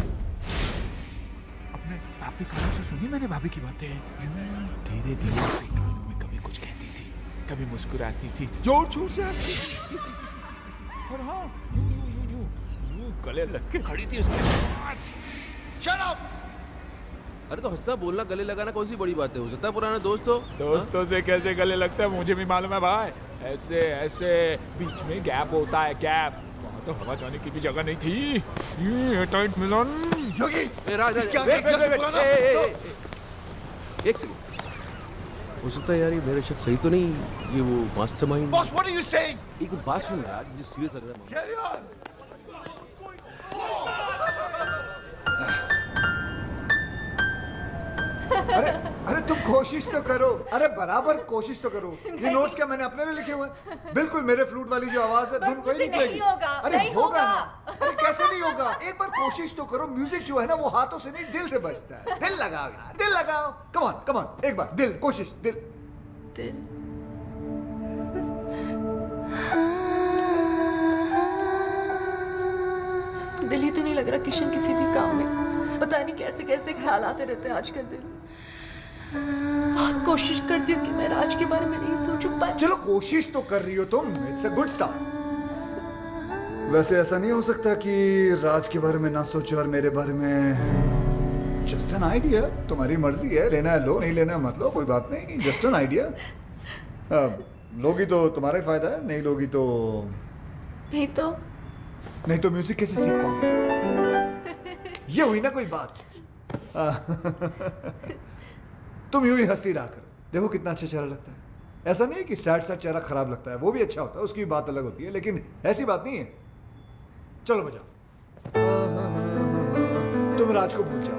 अपने भाभी कानों से सुनी मैंने भाभी की बातें। धीरे धीरे कानों में कभी कुछ कहती थी, कभी मुस्कुराती थी, जोर जोर से हंसती थी। और हाँ, यूं गले लग के खड़ी थी उसके साथ। Shut up! अरे तो हंसता बोलना, गले लगाना कौन सी बड़ी बात है? हो सकता है पुराना दोस्त हो। दोस्तों से कैसे गले लगता है मुझे भी मालूम है भाई। ऐसे ऐसे बीच में गैप होता है, गैप। वहाँ तो हवा जाने की भी जगह नहीं थी। ये टाइट मिलन। योगी, राज, इसके वेट, आगे वेट, वेट, पुराना- एक सेकंड। हो सकता है यार ये मेरा शक सही तो नहीं, ये वो mastermind. Boss, what are you saying? एक बात सुन यार, ये सीरियस लग रहा है। Carry on. अरे अरे तुम कोशिश तो करो, अरे बराबर कोशिश तो करो। ये नोट्स क्या मैंने अपने लिए लिखे हुए हैं? बिल्कुल मेरे फ्लूट वाली जो आवाज है, धुन वही निकलेगी। नहीं होगा, अरे नहीं होगा होगा। ना। अरे कैसे नहीं होगा? एक बार कोशिश तो करो। म्यूजिक जो है ना वो हाथों से नहीं दिल से बजता है। दिल लगाओ यार, दिल लगाओ। कम ऑन कम ऑन, एक बार दिल, कोशिश दिल। दिल ही तो नहीं लग रहा किशन किसी भी काम में। पता नहीं कैसे कैसे ख्याल आते रहते हैं आजकल दिल। कोशिश करती हूँ कि मैं राज के बारे में नहीं सोचूं, पर चलो कोशिश तो कर रही हो तुम, इट्स अ गुड स्टार्ट। वैसे ऐसा नहीं हो सकता कि राज के बारे में ना सोचो और मेरे बारे में। जस्ट एन आइडिया, तुम्हारी मर्जी है, लेना है लो, नहीं लेना है मत लो, कोई बात नहीं। Just an idea. लोगी तो तुम्हारा ही फायदा है, नहीं लोगी तो नहीं तो म्यूजिक कैसे सीख पाओगे? ये हुई ना कोई बात। तुम यूं ही हंसती रहा करो, देखो कितना अच्छा चेहरा लगता है। ऐसा नहीं है कि सैड सैड चेहरा खराब लगता है, वो भी अच्छा होता है, उसकी भी बात अलग होती है, लेकिन ऐसी बात नहीं है। चलो बजाओ। तुम राज को भूल जाओ।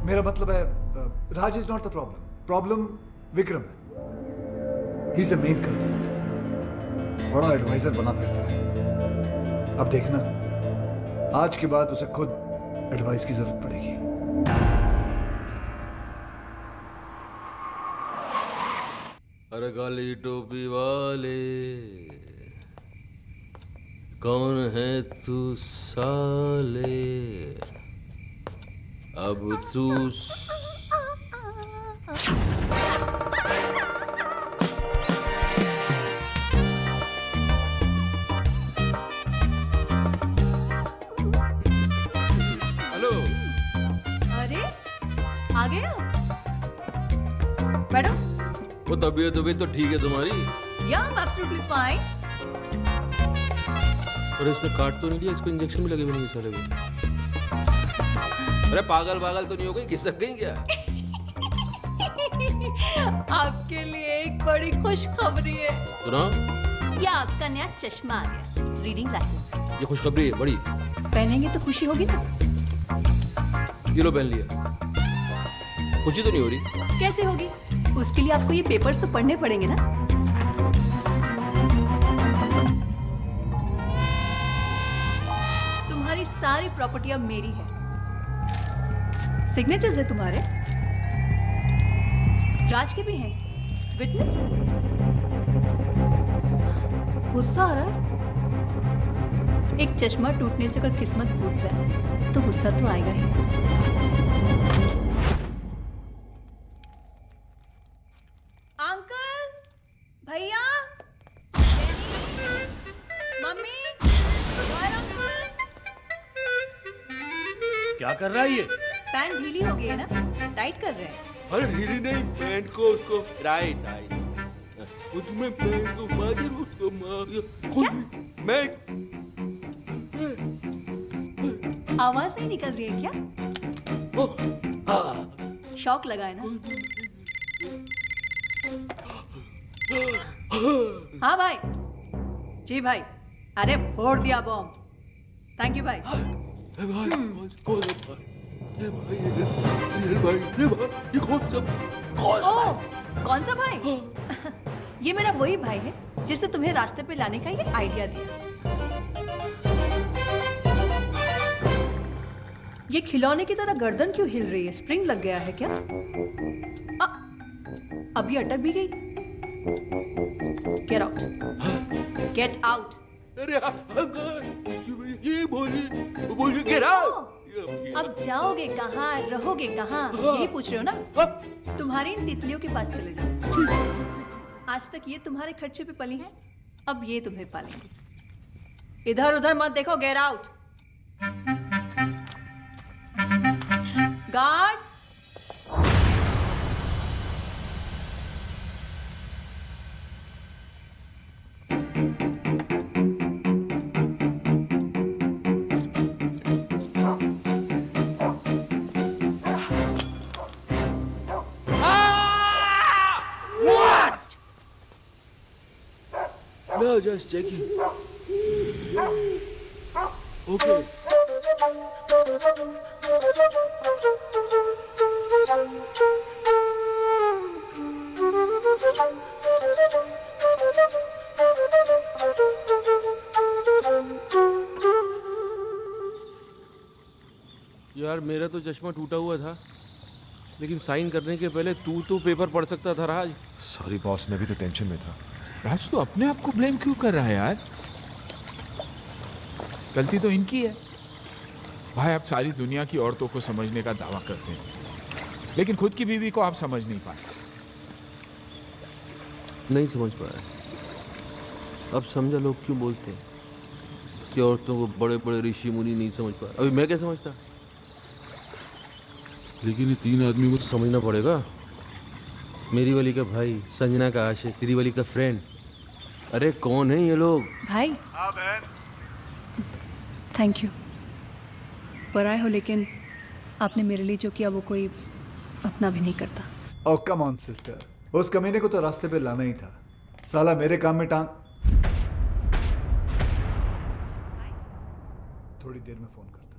मेरा मतलब है Raj is not the problem, problem Vikram है। He is the main culprit. बड़ा एडवाइजर बना फिरता है। अब देखना, आज के बाद उसे खुद एडवाइस की जरूरत पड़ेगी। अरे काली टोपी वाले, कौन है तू साले? अब तू हेलो। अरे आ गए हो? बैठो। वो तबीयत तो ठीक है तुम्हारी? Yeah, I'm absolutely fine. और इसने काट तो नहीं लिया? इसको इंजेक्शन भी लगे हुए नहीं साले को। अरे पागल तो नहीं हो गई? घिसक गई क्या? आपके लिए एक बड़ी खुशखबरी है। सुना? या आपका नया चश्मा आ गया, रीडिंग ग्लासेस। ये खुशखबरी है बड़ी। पहनेंगे तो खुशी होगी ना? ये लो पहन लिया। खुशी तो नहीं हो रही? कैसे होगी? उसके लिए आपको ये पेपर्स तो पढ़ने पड़ेंगे ना। तुम्हारी सारी प्रॉपर्टी अब मेरी है। सिग्नेचर्स है तुम्हारे, राज के भी हैं। विटनेस? गुस्सा आ रहा है? एक चश्मा टूटने से अगर किस्मत फूट जाए तो गुस्सा तो आएगा ही। अंकल, भैया, मम्मी, और अंकल। क्या कर रहा है ये? पैंट ढीली हो गई है ना, टाइट कर रहे हैं। अरे ढीली नहीं, पैंट को उसको राइट। उसमें पैंट को मार, उसको मार। खुद मैं आवाज नहीं निकल रही है क्या? शौक लगा है ना? हाँ भाई। जी भाई। अरे फोड़ दिया बॉम्ब। थैंक यू भाई। ओह, कौन सा भाई? ये मेरा वही भाई है जिसने तुम्हें रास्ते पे लाने का ये आइडिया दिया। ये खिलौने की तरह गर्दन क्यों हिल रही है? स्प्रिंग लग गया है क्या? अभी अटक भी गई। Get out, get out. अरे ये बोली गेट आउट। अब जाओगे कहाँ, रहोगे कहाँ, यही पूछ रहे हो ना? तुम्हारी इन तितलियों के पास चले जाओ। आज तक ये तुम्हारे खर्चे पे पली हैं, अब ये तुम्हें पालेंगे। इधर उधर मत देखो, get out. Guards, just checking. Okay. यार मेरा तो चश्मा टूटा हुआ था, लेकिन साइन करने के पहले तू तो पेपर पढ़ सकता था राज। सॉरी बॉस, मैं भी तो टेंशन में था। राज तो अपने आप को ब्लेम क्यों कर रहा है यार? गलती तो इनकी है। भाई आप सारी दुनिया की औरतों को समझने का दावा करते हैं, लेकिन खुद की बीवी को आप समझ नहीं पाते। नहीं समझ पाया। अब समझा लोग क्यों बोलते हैं कि औरतों को बड़े बड़े ऋषि मुनि नहीं समझ पाए। अभी मैं क्या समझता, लेकिन ये तीन आदमी को तो समझना पड़ेगा। मेरी वाली का भाई, संजना का आशिक, तेरी वाली का फ्रेंड। अरे कौन है ये लोग? भाई। हाँ बहन। Thank you. पराए हो, लेकिन आपने मेरे लिए जो किया वो कोई अपना भी नहीं करता। ओ कम ऑन सिस्टर, उस कमीने को तो रास्ते पे लाना ही था। साला मेरे काम में टांग। थोड़ी देर में फोन करता हूं।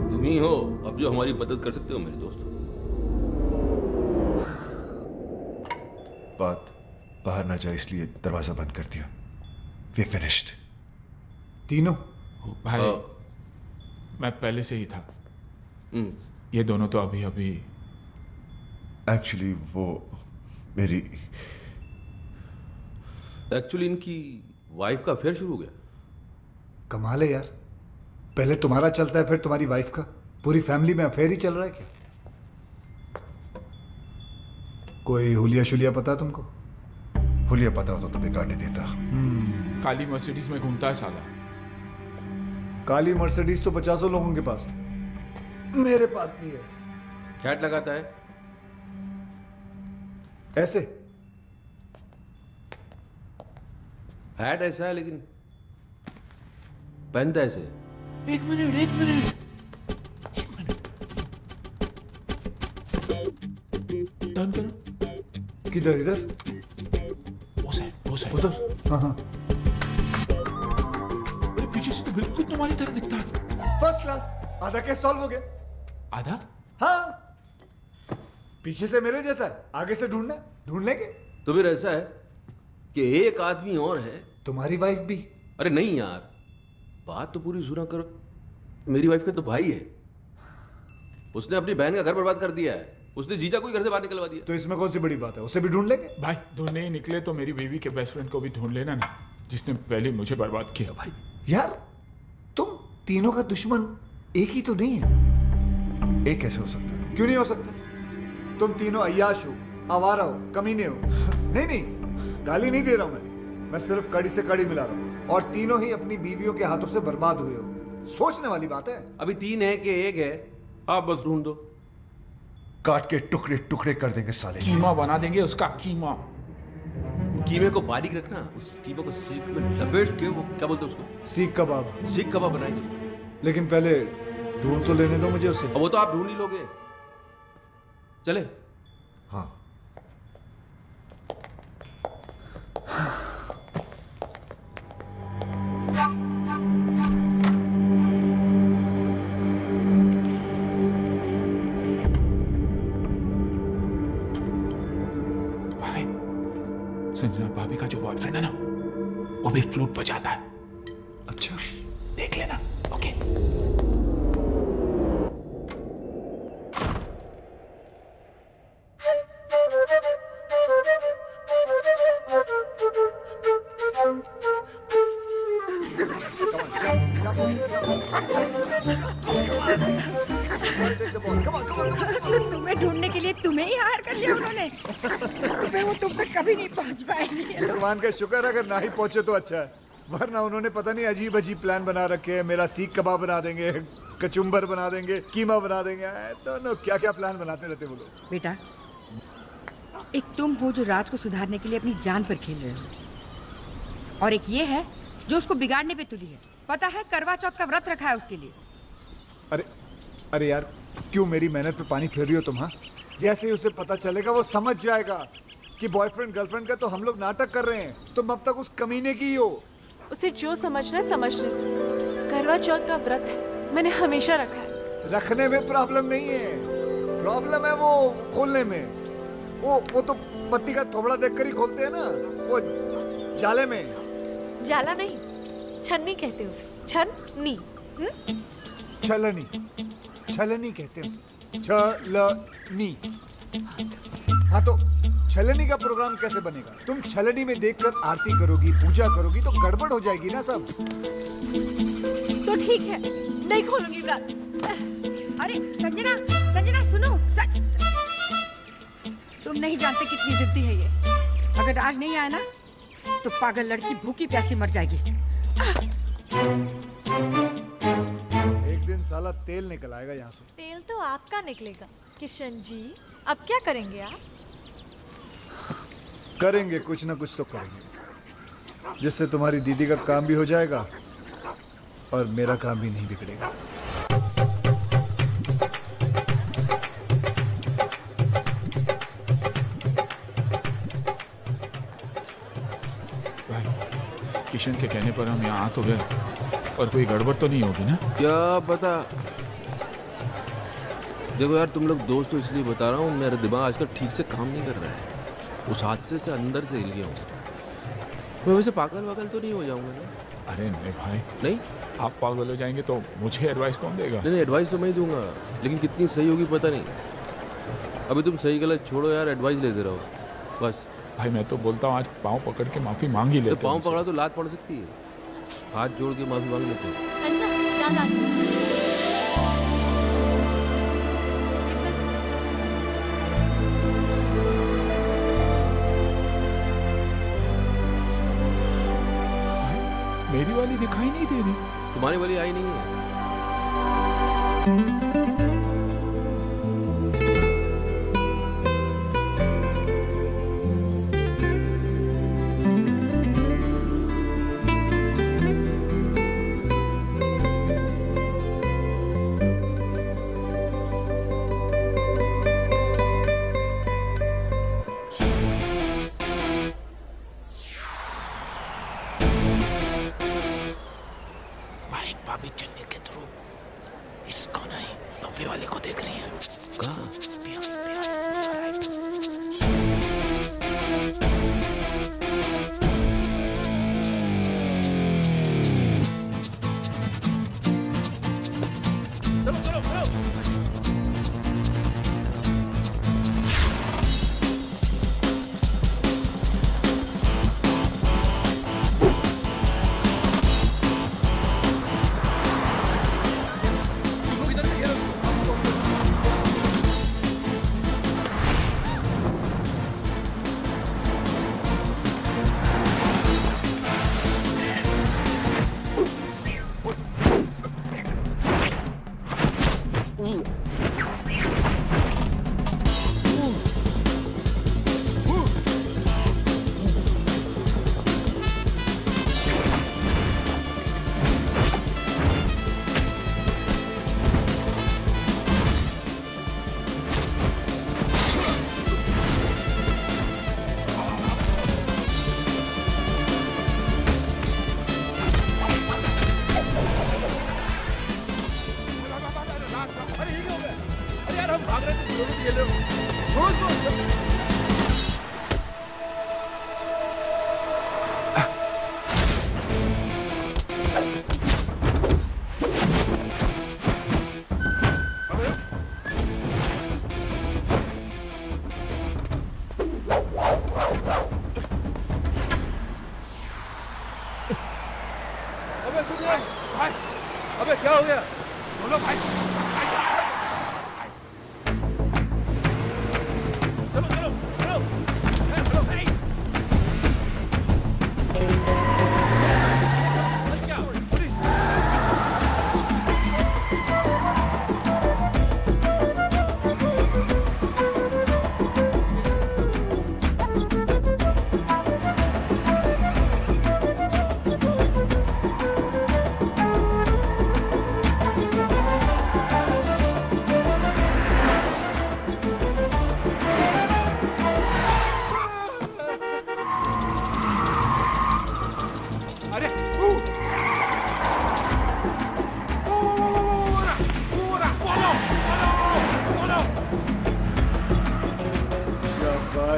तुम ही हो अब जो हमारी मदद कर सकते हो मेरे दोस्त। बात बाहर ना जाए इसलिए दरवाजा बंद कर दिया। We finished. तीनों? भाई मैं पहले से ही था। ये दोनों तो अभी अभी। एक्चुअली वो मेरी एक्चुअली इनकी वाइफ का अफेयर शुरू हो गया। कमाल है यार, पहले तुम्हारा चलता है फिर तुम्हारी वाइफ का। पूरी फैमिली में अफेयर ही चल रहा है क्या? कोई हुलिया शुलिया पता तुमको? हुलिया पता होता तो बेकार नहीं देता। काली मर्सिडीज में घूमता है साला। काली मर्सिडीज तो 50 लोगों के पास है, मेरे पास भी है। कैट लगाता है ऐसे। हैट ऐसा है लेकिन पहनता ऐसे। एक मिनट टर्न करो। किधर? इधर? वो साइड उधर? हाँ हाँ। अरे पीछे से तो बिल्कुल तुम्हारी तरह दिखता है। First class. आधा केस सॉल्व हो गया। आधा? हाँ, पीछे से मेरे जैसा है, आगे से ढूंढ लेंगे। तो फिर ऐसा है कि एक आदमी और है। तुम्हारी वाइफ भी? अरे नहीं यार, बात तो पूरी सुना करो। मेरी वाइफ का तो भाई है, उसने अपनी बहन का घर बर्बाद कर दिया है। उसने जीजा को ही घर से बाहर निकलवा दिया। तो इसमें कौन सी बड़ी बात है, उसे भी ढूंढ लेंगे। भाई ढूंढने ही निकले तो मेरी बीवी के बेस्ट फ्रेंड को भी ढूंढ लेना ना, जिसने पहले मुझे बर्बाद किया। भाई यार तुम तीनों का दुश्मन एक ही तो नहीं है। एक कैसे हो सकता है? क्यों नहीं हो सकता? तुम तीनों अय्याश हो, आवारा हो, कमीने हो। नहीं, गाली नहीं दे रहा हूं मैं सिर्फ कड़ी से कड़ी मिला रहा हूं। और तीनों ही अपनी बीवियों के हाथों से बर्बाद हुए हो। सोचने वाली बात है। अभी 3 है कि 1 है, आप बस ढूंढ दो। काट के टुकड़े टुकड़े कर देंगे साले। कीमा बना देंगे उसका। कीमे को बारीक रखना, उस कीमे को सीख में लपेट के, वो क्या बोलते हैं उसको, सीख कबाब। सीख कबाब बनाएंगे उसको। लेकिन पहले ढूंढ तो लेने दो मुझे उसे। अब वो तो आप ढूंढ ही लोगे। चले? हाँ। संजना भाभी का जो बॉयफ्रेंड है ना, वो भी फ्लूट बजाता है। अच्छा, देख लेना। ओके। तुम्हें ढूंढने के लिए तुम्हें ही हायर कर लिया उन्होंने। वो तुम तक कभी नहीं पहुंच पाएंगे। भगवान का शुक्र, अगर ना ही पहुंचे तो अच्छा है, वरना उन्होंने पता नहीं अजीब अजीब प्लान बना रखे हैं। मेरा सीख कबाब बना देंगे, कचुम्बर बना देंगे, कीमा बना देंगे, तो क्या क्या प्लान बनाते रहते वो लोग। बेटा, एक तुम हो जो राज को सुधारने के लिए अपनी जान पर खेल रहे हो, और एक ये है जो उसको बिगाड़ने पे तुली है। पता है करवा चौथ का व्रत रखा है उसके लिए। अरे अरे यार, क्यों मेरी मेहनत पे पानी फेर रही हो तुम? हाँ, जैसे ही उसे पता चलेगा वो समझ जाएगा कि बॉयफ्रेंड गर्लफ्रेंड का तो हम लोग नाटक कर रहे हैं, तुम अब तक उस कमीने की ही हो। उसे जो समझना है समझने दो। करवा चौथ का व्रत है, मैंने हमेशा रखा है। रखने में प्रॉब्लम नहीं है, प्रॉब्लम है वो खोलने में। वो तो पत्ती का थोबड़ा देखकर ही खोलते हैं ना, वो जाले में। जाला नहीं, छन्नी कहते उसे। छन्नी। छलनी, छलनी कहते हैं उसे। छलनी। हाँ, तो छलनी का प्रोग्राम कैसे बनेगा? तुम छलनी में देखकर आरती करोगी, पूजा करोगी तो गड़बड़ हो जाएगी ना सब। तो ठीक है, नहीं खोलूंगी व्रत। अरे संजना, संजना सुनो। तुम नहीं जानते कितनी जिद्दी है ये। अगर राज नहीं आया ना तो पागल लड़की भूखी प्यासी मर जाएगी। एक दिन साला तेल निकल आएगा यहाँ से। तेल तो आपका निकलेगा किशन जी। अब क्या करेंगे आप? करेंगे कुछ ना कुछ तो करेंगे, जिससे तुम्हारी दीदी का काम भी हो जाएगा और मेरा काम भी नहीं बिगड़ेगा। भाई, किशन के कहने पर हम यहाँ आ तो गए, पर कोई गड़बड़ तो नहीं होगी ना? क्या पता। देखो यार, तुम लोग दोस्त तो इसलिए बता रहा हूँ, मेरा दिमाग आजकल ठीक से काम नहीं कर रहा है। उस हादसे से अंदर से हिल गया हूँ मैं। वैसे पागल वागल तो नहीं हो जाऊंगा ना? अरे नहीं भाई, नहीं, आप पागल हो जाएंगे तो मुझे एडवाइस कौन देगा? नहीं एडवाइस तो मैं ही दूंगा, लेकिन कितनी सही होगी पता नहीं। अभी तुम सही गलत छोड़ो यार, एडवाइस लेते रहो बस। भाई मैं तो बोलता हूँ आज पाँव पकड़ के माफी मांग ही लेते। तो पाँव पकड़ा तो लात पड़ सकती है, हाथ जोड़ के माफी मांग लेते हैं। मेरी वाली दिखाई नहीं दे रही। तुम्हारी वाली आई नहीं है। भाभी चलने के थ्रू इस कोना ही लॉबी वाले को देख रही है। कहाँ? अबे क्या हो गया? बोलो भाई। चलो चलो चलो चलो भाई।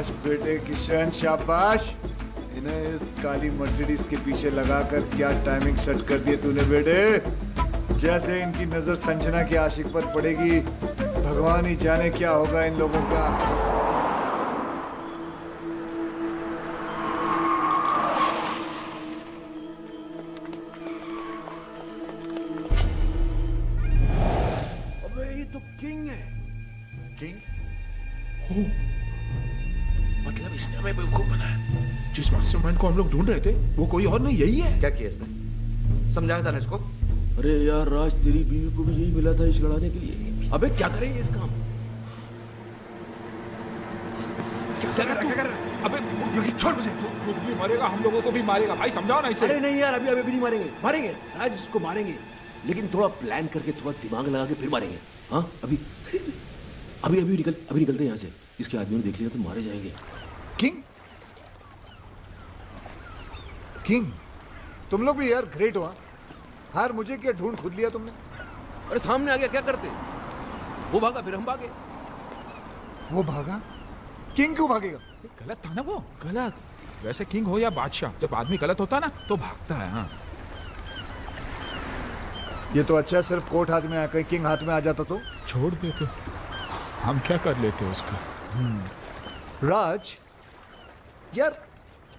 शाबाश बेटे किशन शाबाश। इन्हें इस काली मर्सिडीज के पीछे लगाकर क्या टाइमिंग सेट कर दी तूने बेटे। जैसे इनकी नजर संजना के आशिक पर पड़ेगी, भगवान ही जाने क्या होगा इन लोगों का। अबे ये तो किंग है। किंग? मतलब इसने हमें बेवकूफ बनाया। जिस मास्टरमाइंड को हम लोग ढूंढ रहे थे वो कोई और नहीं, यही है। क्या किया इसने? समझाया था ना इसको? अरे यार राज, तेरी बीवी को भी यही मिला था इस लड़ाने के लिए। अबे क्या करेंगे इस काम? क्या कर रहा है? अबे योगी छोड़ मुझे। खुद भी मरेगा, हम लोगों को भी मारेगा। भाई समझाओ ना इसे। अरे नहीं यार, अभी नहीं मारेंगे। मारेंगे राज, इसको मारेंगे, लेकिन थोड़ा प्लान करके, थोड़ा दिमाग लगा के फिर मारेंगे। हाँ अभी निकलते हैं यहाँ से। इसके आदमी ने देख लिया तो मारे जाएंगे। किंग? किंग तुम लोग भी यार ग्रेट हो। हार मुझे क्या ढूंढ खुद लिया तुमने? अरे सामने आ गया, क्या करते? वो भागा, फिर हम भागे। वो भागा? किंग क्यों भागेगा? गलत था ना वो। गलत वैसे किंग हो या बादशाह, जब आदमी गलत होता ना तो भागता है। हाँ ये तो अच्छा है, सिर्फ कोट हाथ में आकर किंग हाथ में आ जाता तो छोड़ देते, हम क्या कर लेते उसका। राज यार,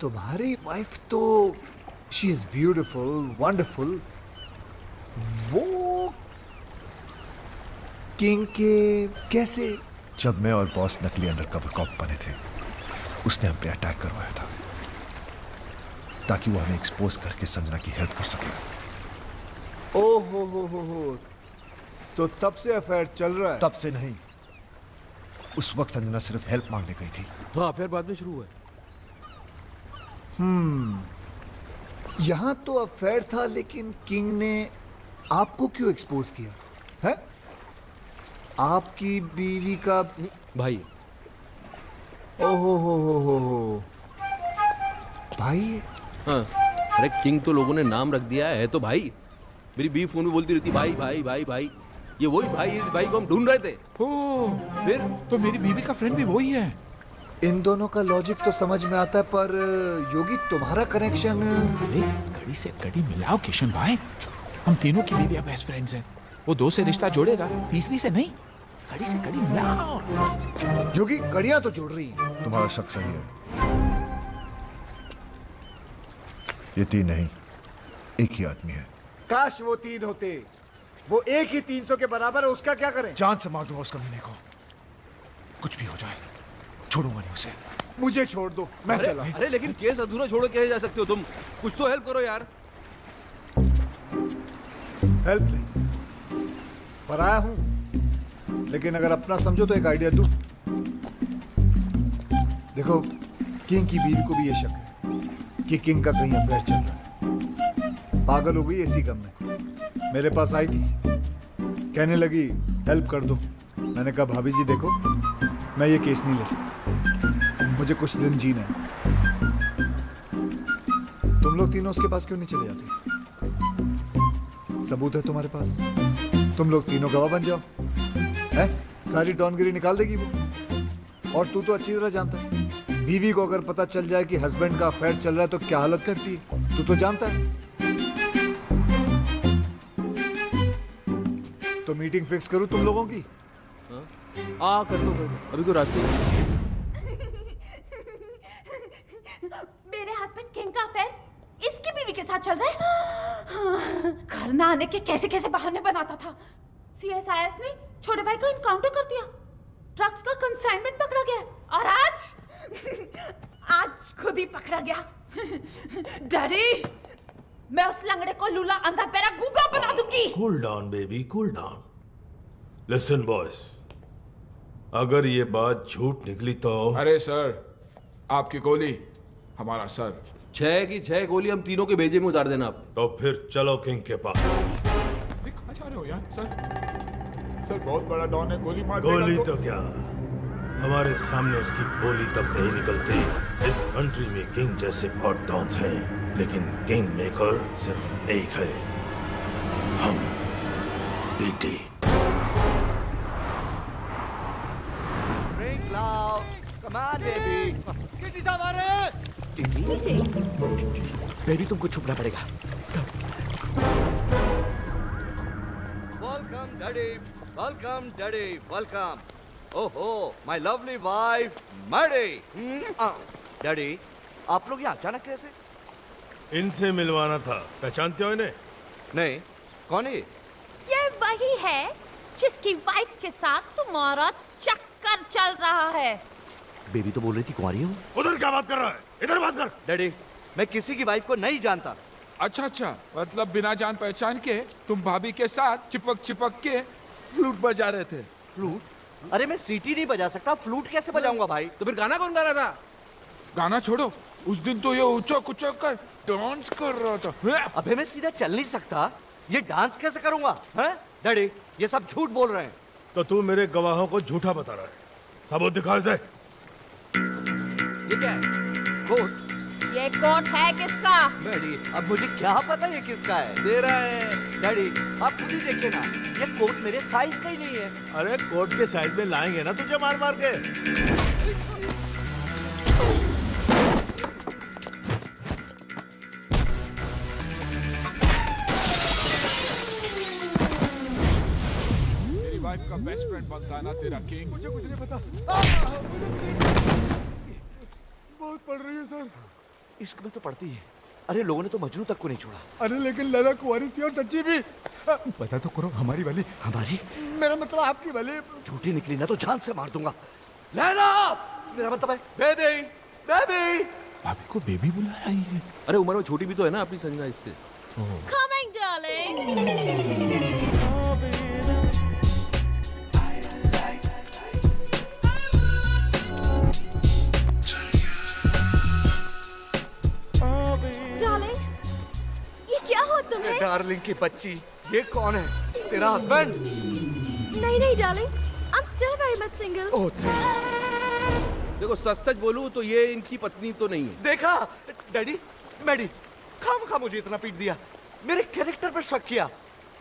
तुम्हारी वाइफ तो शी इज ब्यूटिफुल, वंडरफुल। वो किंग के कैसे? जब मैं और बॉस नकली अंडरकवर कॉप बने थे, उसने हम पे अटैक करवाया था ताकि वो हमें एक्सपोज करके संजना की हेल्प कर सके। ओ हो, तो तब से अफेयर चल रहा है? तब से नहीं, उस वक्त संजना सिर्फ हेल्प मांगने गई थी। हाँ अफेयर बाद में शुरू हुआ। यहां तो अफेयर था, लेकिन किंग ने आपको क्यों एक्सपोज किया है? आपकी बीवी का भाई। ओहो हो भाई है? हाँ अरे किंग तो लोगों ने नाम रख दिया है तो भाई। मेरी बीवी फोन में बोलती रहती भाई भाई भाई भाई। ये वही भाई, इस भाई को हम ढूंढ रहे थे। फिर तो मेरी बीवी का फ्रेंड भी वही है। इन दोनों का लॉजिक तो समझ में आता है, पर योगी तुम्हारा कनेक्शन। अरे कड़ी से कड़ी मिलाओ किशन भाई, हम तीनों की बीवी बेस्ट फ्रेंड्स हैं। वो दो से रिश्ता जोड़ेगा, तीसरी से नहीं। कड़ी से कड़ी मिलाओ। योगी कड़ियां तो जोड़ रही है। तुम्हारा शक सही है, ये तीन नहीं, एक ही आदमी है। काश वो तीन होते। वो एक ही 300 के बराबर है, उसका क्या करें? जान से मार दूंगा उस कमीने को, कुछ भी हो जाए छोड़ूंगा नहीं उसे। मुझे छोड़ दो, मैं चला। अरे लेकिन केस अधूरा छोड़ के जा सकते हो तुम? कुछ तो हेल्प करो यार। हेल्प नहीं, पर आया हूं, लेकिन अगर अपना समझो तो एक आइडिया दूं। देखो, किंग की बीवी को भी ये शक है कि किंग का कहीं अफेयर चल रहा है। पागल हो गई इसी गम में। मेरे पास आई थी, कहने लगी हेल्प कर दो। मैंने कहा भाभी जी देखो, मैं ये केस नहीं ले सकता, मुझे कुछ दिन जीना है। तुम लोग तीनों उसके पास क्यों नहीं चले जाते? सबूत है तुम्हारे पास, तुम लोग तीनों गवाह बन जाओ। है? सारी डॉनगिरी निकाल देगी वो। और तू तो अच्छी तरह जानता है, बीवी को अगर पता चल जाए कि हस्बैंड का अफेयर चल रहा है तो क्या हालत करती है, तू तो जानता है। तो मीटिंग फिक्स करूं तुम लोगों की? कर लो। अभी तो रास्ते मेरे हस्बैंड किंग का अफेयर इसकी बीवी के साथ चल रहा है। घर ना आने के कैसे कैसे बहाने बनाता था। सीएसआईएस ने छोटे भाई को इनकाउंटर कर दिया, ड्रग्स का कंसाइनमेंट पकड़ा गया, और आज खुद ही पकड़ा गया। डैडी, मैं उस लंगड़े को लूला अंधा पैरा गूंगा बना दूंगी। Cool down baby, cool down. Listen boys, अगर ये बात झूठ निकली तो। अरे सर, आपकी गोली हमारा सर। 6 की 6 गोली हम तीनों के भेजे में उतार देना आप। तो फिर चलो किंग के पास। कहाँ जा रहे हो यार? सर बहुत बड़ा डॉन है, गोली मार गोली तो क्या, हमारे सामने उसकी बोली तक नहीं निकलती। इस कंट्री में किंग जैसे बहुत डॉन्स हैं, लेकिन किंग मेकर सिर्फ एक है, हम। डीटी। Come on baby. टीटी साहब आ रहे हैं। बेबी तुमको छुपना पड़ेगा। Welcome daddy, welcome daddy, welcome. ओहो, my lovely wife Maddy. Daddy, आप लोग यहाँ अचानक कैसे? इनसे मिलवाना था, पहचानते हो इन्हें? नहीं, कौन है? ये वही है जिसकी वाइफ के साथ तुम्हारा चक्कर चल रहा है। बेबी तो बोल रही थी कुंवारी हूँ। उधर क्या बात कर रहा है? इधर बात कर। डैडी, मैं किसी की वाइफ को नहीं जानता। अच्छा, मतलब बिना जान पहचान के तुम भाभी के साथ चिपक के फ्लूट बजा रहे थे। फ्लूट? अरे मैं सीटी नहीं बजा सकता, फ्लूट कैसे बजाऊंगा भाई? तो फिर गाना कौन गा रहा था? गाना छोड़ो, उस दिन तो ये उचक उचक कर डांस कर रहा था। अबे मैं सीधा चल नहीं सकता, ये डांस कैसे करूंगा? हैं? डैडी, ये सब झूठ बोल रहे हैं। तो तू मेरे गवाहों को झूठा बता रहा है। सबूत दिखा इसे। ये क्या है? कोट? ये कोट है किसका? डैडी, अब मुझे क्या पता ये किसका है? तेरा है। डैडी, आप खुद ही देखिए ना, ये कोट मेरे साइज का ही नहीं है। अरे कोट के साइज में लाएंगे ना तुझे मार मार के। मेरी वाइफ का बेस्ट फ्रेंड बनता है ना तेरा किंग। मुझे कुछ नहीं पता। बहुत पड़ रही है सर। इश्क में तो पड़ती है। अरे लोगों ने तो मजनू तक को नहीं छोड़ा। अरे लेकिन लैला कुंवारी थी और सच्ची भी। पता तो करो, हमारी वाली। हमारी? मेरा मतलब आपकी वाली। झूठी निकली ना तो जान से मार दूंगा। लैला, मेरा मतलब है बेबी, बेबी। भाभी को बेबी बुला रही है। अरे उम्र में छोटी भी तो है ना अपनी संजना इससे। Coming, darling. Darling, ये क्या हो तुम्हें? डार्लिंग की बच्ची, ये कौन है? तेरा हस्बैंड? नहीं darling, I'm still very much single. ओह, देखो सच बोलूं तो ये इनकी पत्नी तो नहीं है। देखा डैडी, मैडी, खाम मुझे इतना पीट दिया, मेरे कैरेक्टर पर शक किया।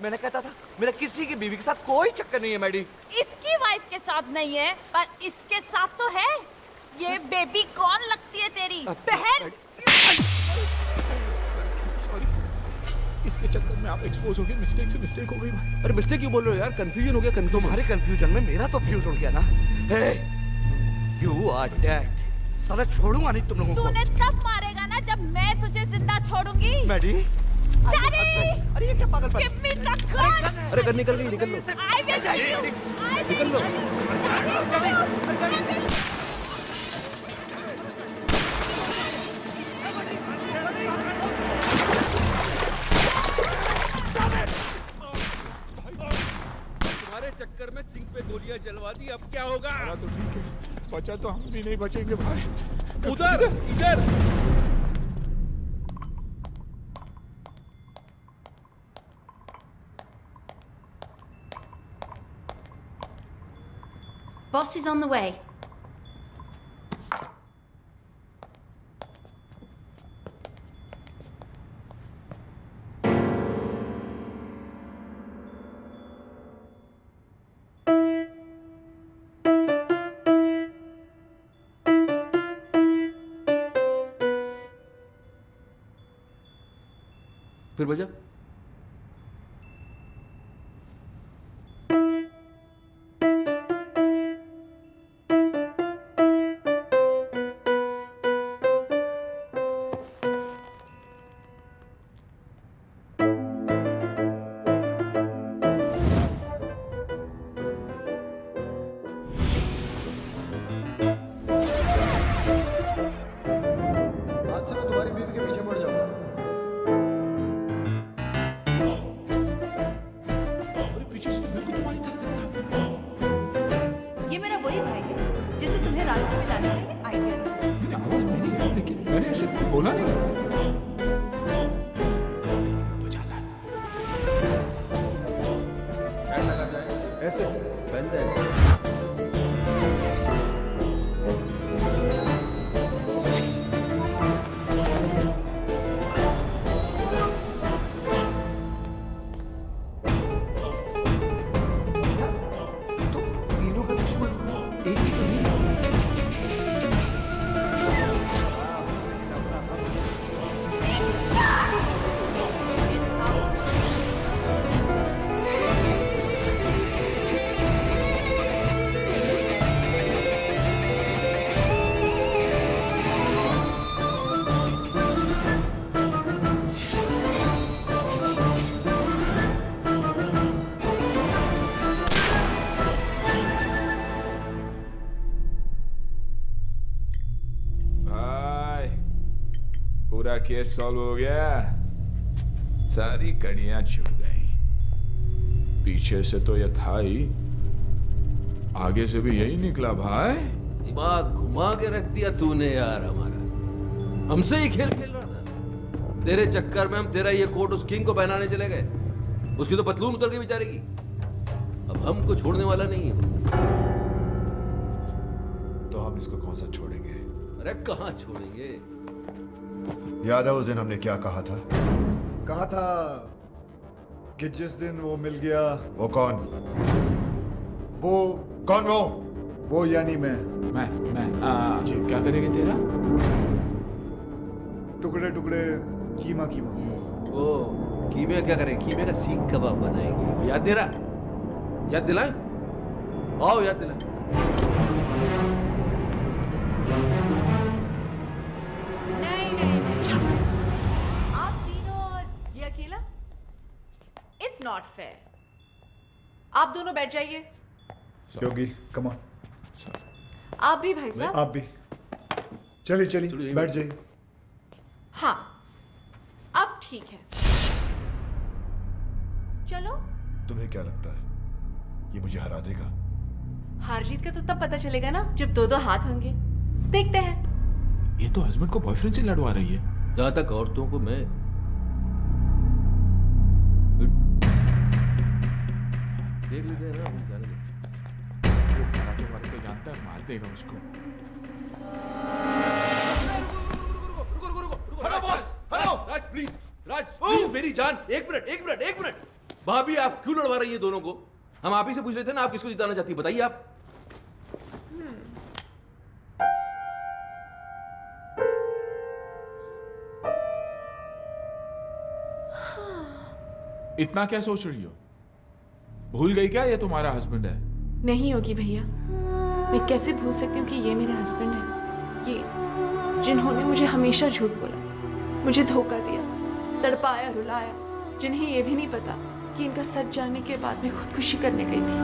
मैंने कहता था मेरा किसी की बीवी के साथ कोई चक्कर नहीं है मैडी। इसकी वाइफ के साथ नहीं है, पर इसके साथ तो है। ये बेबी कौन लगती है तेरी बहन? इसके चक्कर में आप एक्सपोज हो गए। मिस्टेक हो गई भाई। अरे मिस्टेक क्यों बोल रहे हो यार? कंफ्यूजन हो गया। तुम्हारे कंफ्यूजन में मेरा तो फ्यूज उड़ गया ना। हे, यू आर डेड। साला छोड़ूंगा नहीं तुम लोगों को। तूने तब मारेगा ना जब मैं तुझे जिंदा छोड़ूंगी। मैडी, अरे ये क्या पागलपन? Give me the gun. अरे गन निकल गई, निकल लो। I will kill you. I will निकल लो। तुम्हारे चक्कर में थिंक पे गोलियां चलवा दी, अब क्या होगा? तो ठीक है, बचा तो हम भी नहीं बचेंगे भाई। उधर, इधर। Boss is on the way. फिर बजा। ये मेरा वही भाई है जिसे तुम्हें रास्ते में लाने के लिए आइडिया दिया। आवाज मेरी है, लेकिन मैंने ऐसे बोला नहीं। ऐसे बंद है। तो तीनों का दुश्मन एक ही तो नहीं। केस सॉल्व हो गया, सारी कड़ियां छूट गई। पीछे से तो ये था ही, आगे से भी यही निकला भाई। दिमाग घुमा के रख दिया तूने यार हमारा। हमसे ही खेल खेल रहा था। तेरे चक्कर में हम तेरा ये कोट उस किंग को पहनाने चले गए। उसकी तो पतलून उतर के बेचारे की। अब हमको छोड़ने वाला नहीं है। तो हम इसको कौन सा छोड़ेंगे? अरे कहाँ छोड़ेंगे? याद है उस दिन हमने क्या कहा था? कहा था कि जिस दिन वो मिल गया। वो कौन? वो कौन? वो यानी मैं क्या करेंगे तेरा? टुकड़े टुकड़े कीमा कीमा। ओ कीमे क्या करें? कीमे का सीख कबाब बनाएंगे। याद दे रहा? याद दिलाए? आओ याद दिलाए। नहीं आप तीनों और ये अकेला, इट्स नॉट फेयर। आप दोनों बैठ जाइए। योगी कम ऑन। आप भी भाई साहब। आप भी चलिए चलिए बैठ जाइए। हाँ अब ठीक है, चलो। तुम्हें क्या लगता है ये मुझे हरा देगा? हार जीत का तो तब पता चलेगा ना जब दो दो हाथ होंगे। देखते हैं। ये तो हस्बैंड को बॉयफ्रेंड से लड़वा रही है। जहां तक औरतों को मैं देख लेते हैं ना, जाने दो। वो कराटे वाले जानता है, मार देगा उसको। Hello boss, hello Raj please, Raj please मेरी जान, एक मिनट। भाभी आप क्यों लड़वा रही है दोनों को? हम आप ही से पूछ रहे थे ना, आप किसको जिताना चाहती है, बताइए आप। इतना क्या सोच रही हो? भूल गई क्या ये तुम्हारा हस्बैंड है? नहीं होगी भैया, मैं कैसे भूल सकती हूँ कि ये मेरा हस्बैंड है। ये जिन्होंने मुझे हमेशा झूठ बोला, मुझे धोखा दिया, तड़पाया रुलाया, जिन्हें ये भी नहीं पता कि इनका सच जानने के बाद मैं खुदकुशी करने गई थी।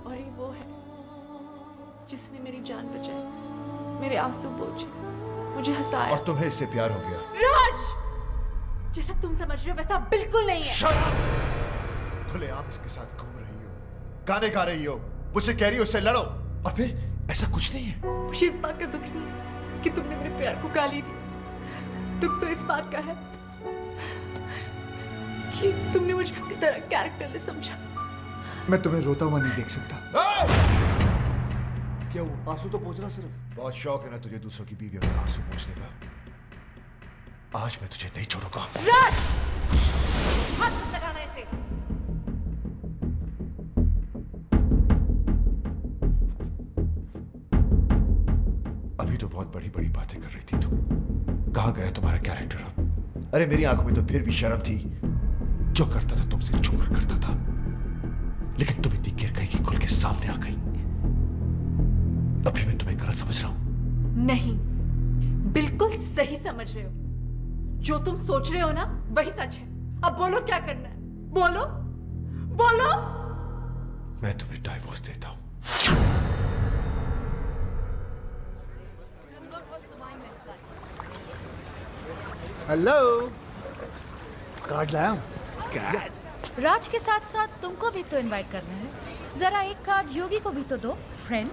और ये वो है जिसने मेरी जान बचाई, मेरे आंसू पोंछे, मुझे हंसाया। और तुम्हें इससे प्यार हो गया? राज, जैसा तुम समझ रहे हो वैसा बिल्कुल नहीं है। खुले आप इसके साथ घूम रही हो, गाने गा रही हो, मुझसे कह रही हो उससे लड़ो, और फिर ऐसा कुछ नहीं है। मुझे इस बात का दुख नहीं है कि तुमने मेरे प्यार को गाली दी। दुख तो इस बात का है कि तुमने मुझे अपनी तरह कैरेक्टर में समझा। मैं तुम्हें रोता हुआ नहीं देख सकता। क्या वो आंसू तो पोंछ रहा सिर्फ? बहुत शौक है ना तुझे दूसरों की बीवियों में आंसू पोंछने का। आज मैं तुझे नहीं छोड़ूंगा। राज, हाथ मत लगाना इसे। अभी तो बहुत बड़ी बड़ी बातें कर रही थी तुम। कहाँ गया तुम्हारा कैरेक्टर अब? अरे मेरी आंखों में तो फिर भी शर्म थी। जो करता था तुमसे छुप कर करता था, लेकिन तुम इतनी गिर गई कि खुल के सामने आ गई। अभी मैं तुम्हें गलत समझ रहा हूं? नहीं, बिल्कुल सही समझ रहे हो। जो तुम सोच रहे हो ना वही सच है। अब बोलो क्या करना है, बोलो बोलो। मैं तुम्हें डाइवोर्स देता हूं। हेलो, कार्ड लाया हूं। राज के साथ साथ तुमको भी तो इनवाइट करना है। जरा एक कार्ड योगी को भी तो दो, फ्रेंड।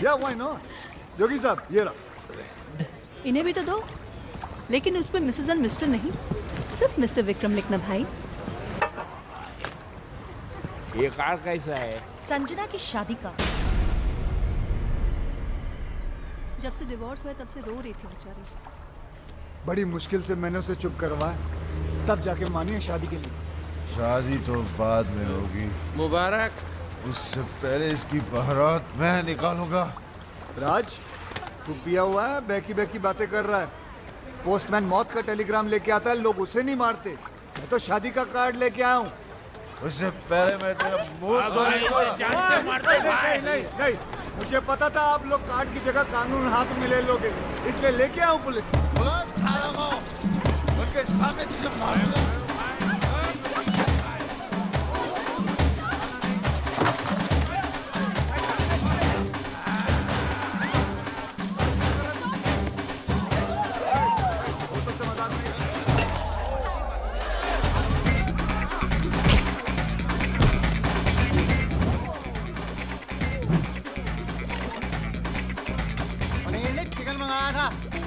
या व्हाई नॉट? योगी साहब ये रहा। इन्हें भी तो दो, लेकिन उस पर मिसेस एंड मिस्टर नहीं, सिर्फ मिस्टर विक्रम लिखना भाई। ये कार्ड कैसा है? संजना की शादी का। जब से डिवोर्स हुआ तब से रो रही थी बेचारी। बड़ी मुश्किल से मैंने उसे चुप करवाया, तब जाके मानी है शादी के लिए। शादी तो बाद में होगी। मुबारक। उससे पहले इसकी बारात मैं निकालूंगा। राज, तू पिया हुआ है, बैकी बैकी बातें कर रहा है। पोस्टमैन मौत का टेलीग्राम लेके आता है, लोग उसे नहीं मारते। मैं तो शादी का कार्ड लेके आया हूँ। उससे पहले मैं तेरा मुंह नहीं, मुझे पता था आप लोग कार्ड की जगह कानून हाथ में ले लोगे, इसलिए लेके आऊँ पुलिस। उनके सामने तुझे मारूंगा।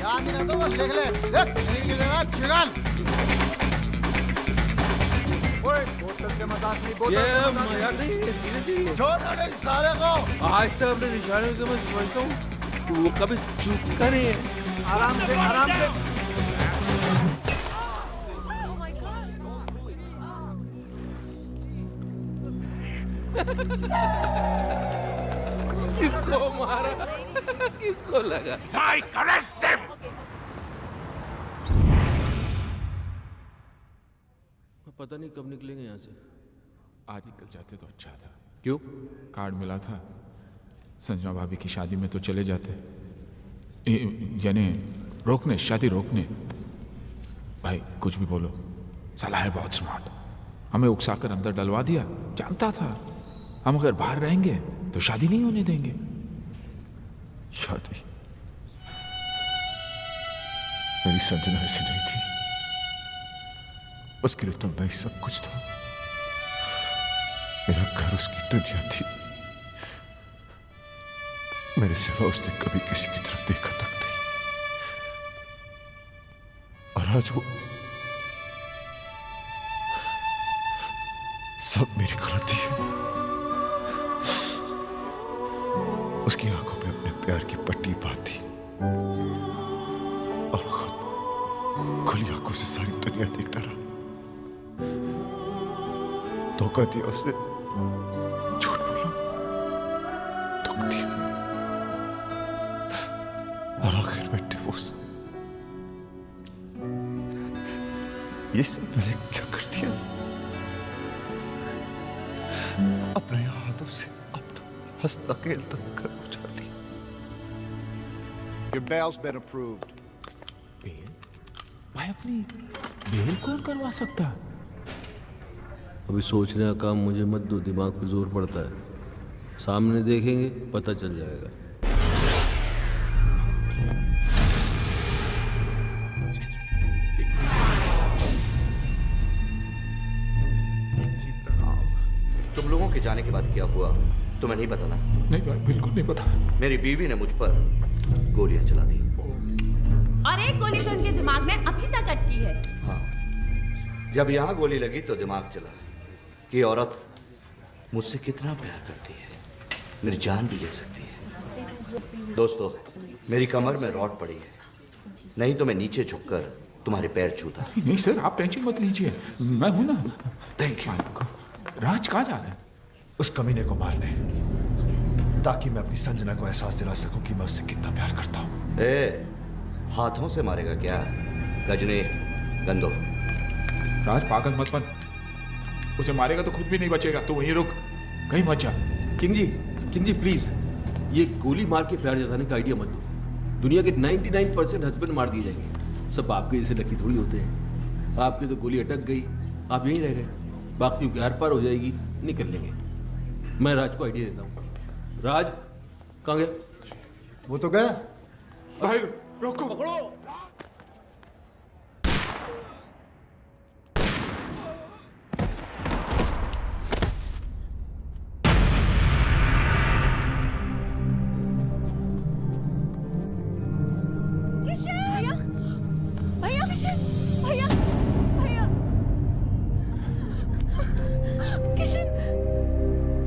ध्यान नहीं तो लिख ले नहीं लिखेगा चिरान। ओए बोतल से मजाक नहीं, बोतल ये से मजाक मजाक नहीं है, सीरियसली। छोड़ दे सारे को। आज तक अपने निशाने को मैं समझता हूँ वो कभी चूकता नहीं है। आराम से आराम से। किसको मारा किसको लगा? Mike, arrest them! पता नहीं कब निकलेंगे यहाँ से। आज निकल जाते तो अच्छा था। क्यों? कार्ड मिला था, संजना भाभी की शादी में तो चले जाते, यानी रोकने, शादी रोकने। भाई कुछ भी बोलो, साला है बहुत स्मार्ट, हमें उकसाकर अंदर डलवा दिया। जानता था हम अगर बाहर रहेंगे तो शादी नहीं होने देंगे। शादी मेरी संजना ऐसी नहीं थी, उसके लिए तो मैं ही सब कुछ था। मेरा घर उसकी दुनिया थी, मेरे सिवा उसने कभी किसी की तरफ देखा तक नहीं। और आज वो सब मेरी गलती है। उसकी आंखों में अपने प्यार की पट्टी बांधी और खुद खुली आंखों से सारी दुनिया देखता रहा। धोखा दिया उसे, झूठ बोला, दुख दिया और आखिर में डिवोर्स। ये सब मैंने क्या कर दिया? अपने हाथों से अपना हंसता खेलता घर उजाड़ दिया। Your bail's been approved. Bail? भाई अपनी बेल कौन करवा सकता? अभी सोचने का काम मुझे मत दो, दिमाग पे जोर पड़ता है। सामने देखेंगे पता चल जाएगा। तुम लोगों के जाने के बाद क्या हुआ तुम्हें नहीं पता ना? नहीं भाई, बिल्कुल नहीं पता। मेरी बीवी ने मुझ पर गोलियां चला दी। और एक गोली तो उनके दिमाग में अभी तक अटकी है। हाँ, जब यहाँ गोली लगी तो दिमाग चला कि औरत मुझसे कितना प्यार करती है, मेरी जान भी ले सकती है। दोस्तों, मेरी कमर में रॉड पड़ी है, नहीं तो मैं नीचे झुककर तुम्हारे पैर छूता। नहीं सर, आप टेंशन मत लीजिए, मैं हूं ना। Thank you. राज कहाँ जा रहा है? उस कमीने को मारने, ताकि मैं अपनी संजना को एहसास दिला सकूं कि मैं उससे कितना प्यार करता हूं। ए, हाथों से मारेगा क्या? गजनी गंदो। राज पागल मत बन, उसे मारेगा तो खुद भी नहीं बचेगा। तो वहीं रुक, कहीं मत जा। किंग जी प्लीज, ये गोली मार के प्यार जताने का आइडिया मत दो। दुनिया के 99% हस्बैंड मार दिए जाएंगे, सब आपके जैसे लकी थोड़ी होते हैं। आपकी तो गोली अटक गई, आप यहीं रह गए, बाकी की आर पार हो जाएगी, निकल लेंगे। मैं राज को आइडिया देता हूँ। राज कहाँ गया? वो तो गया। भाई रोको, पकड़ो।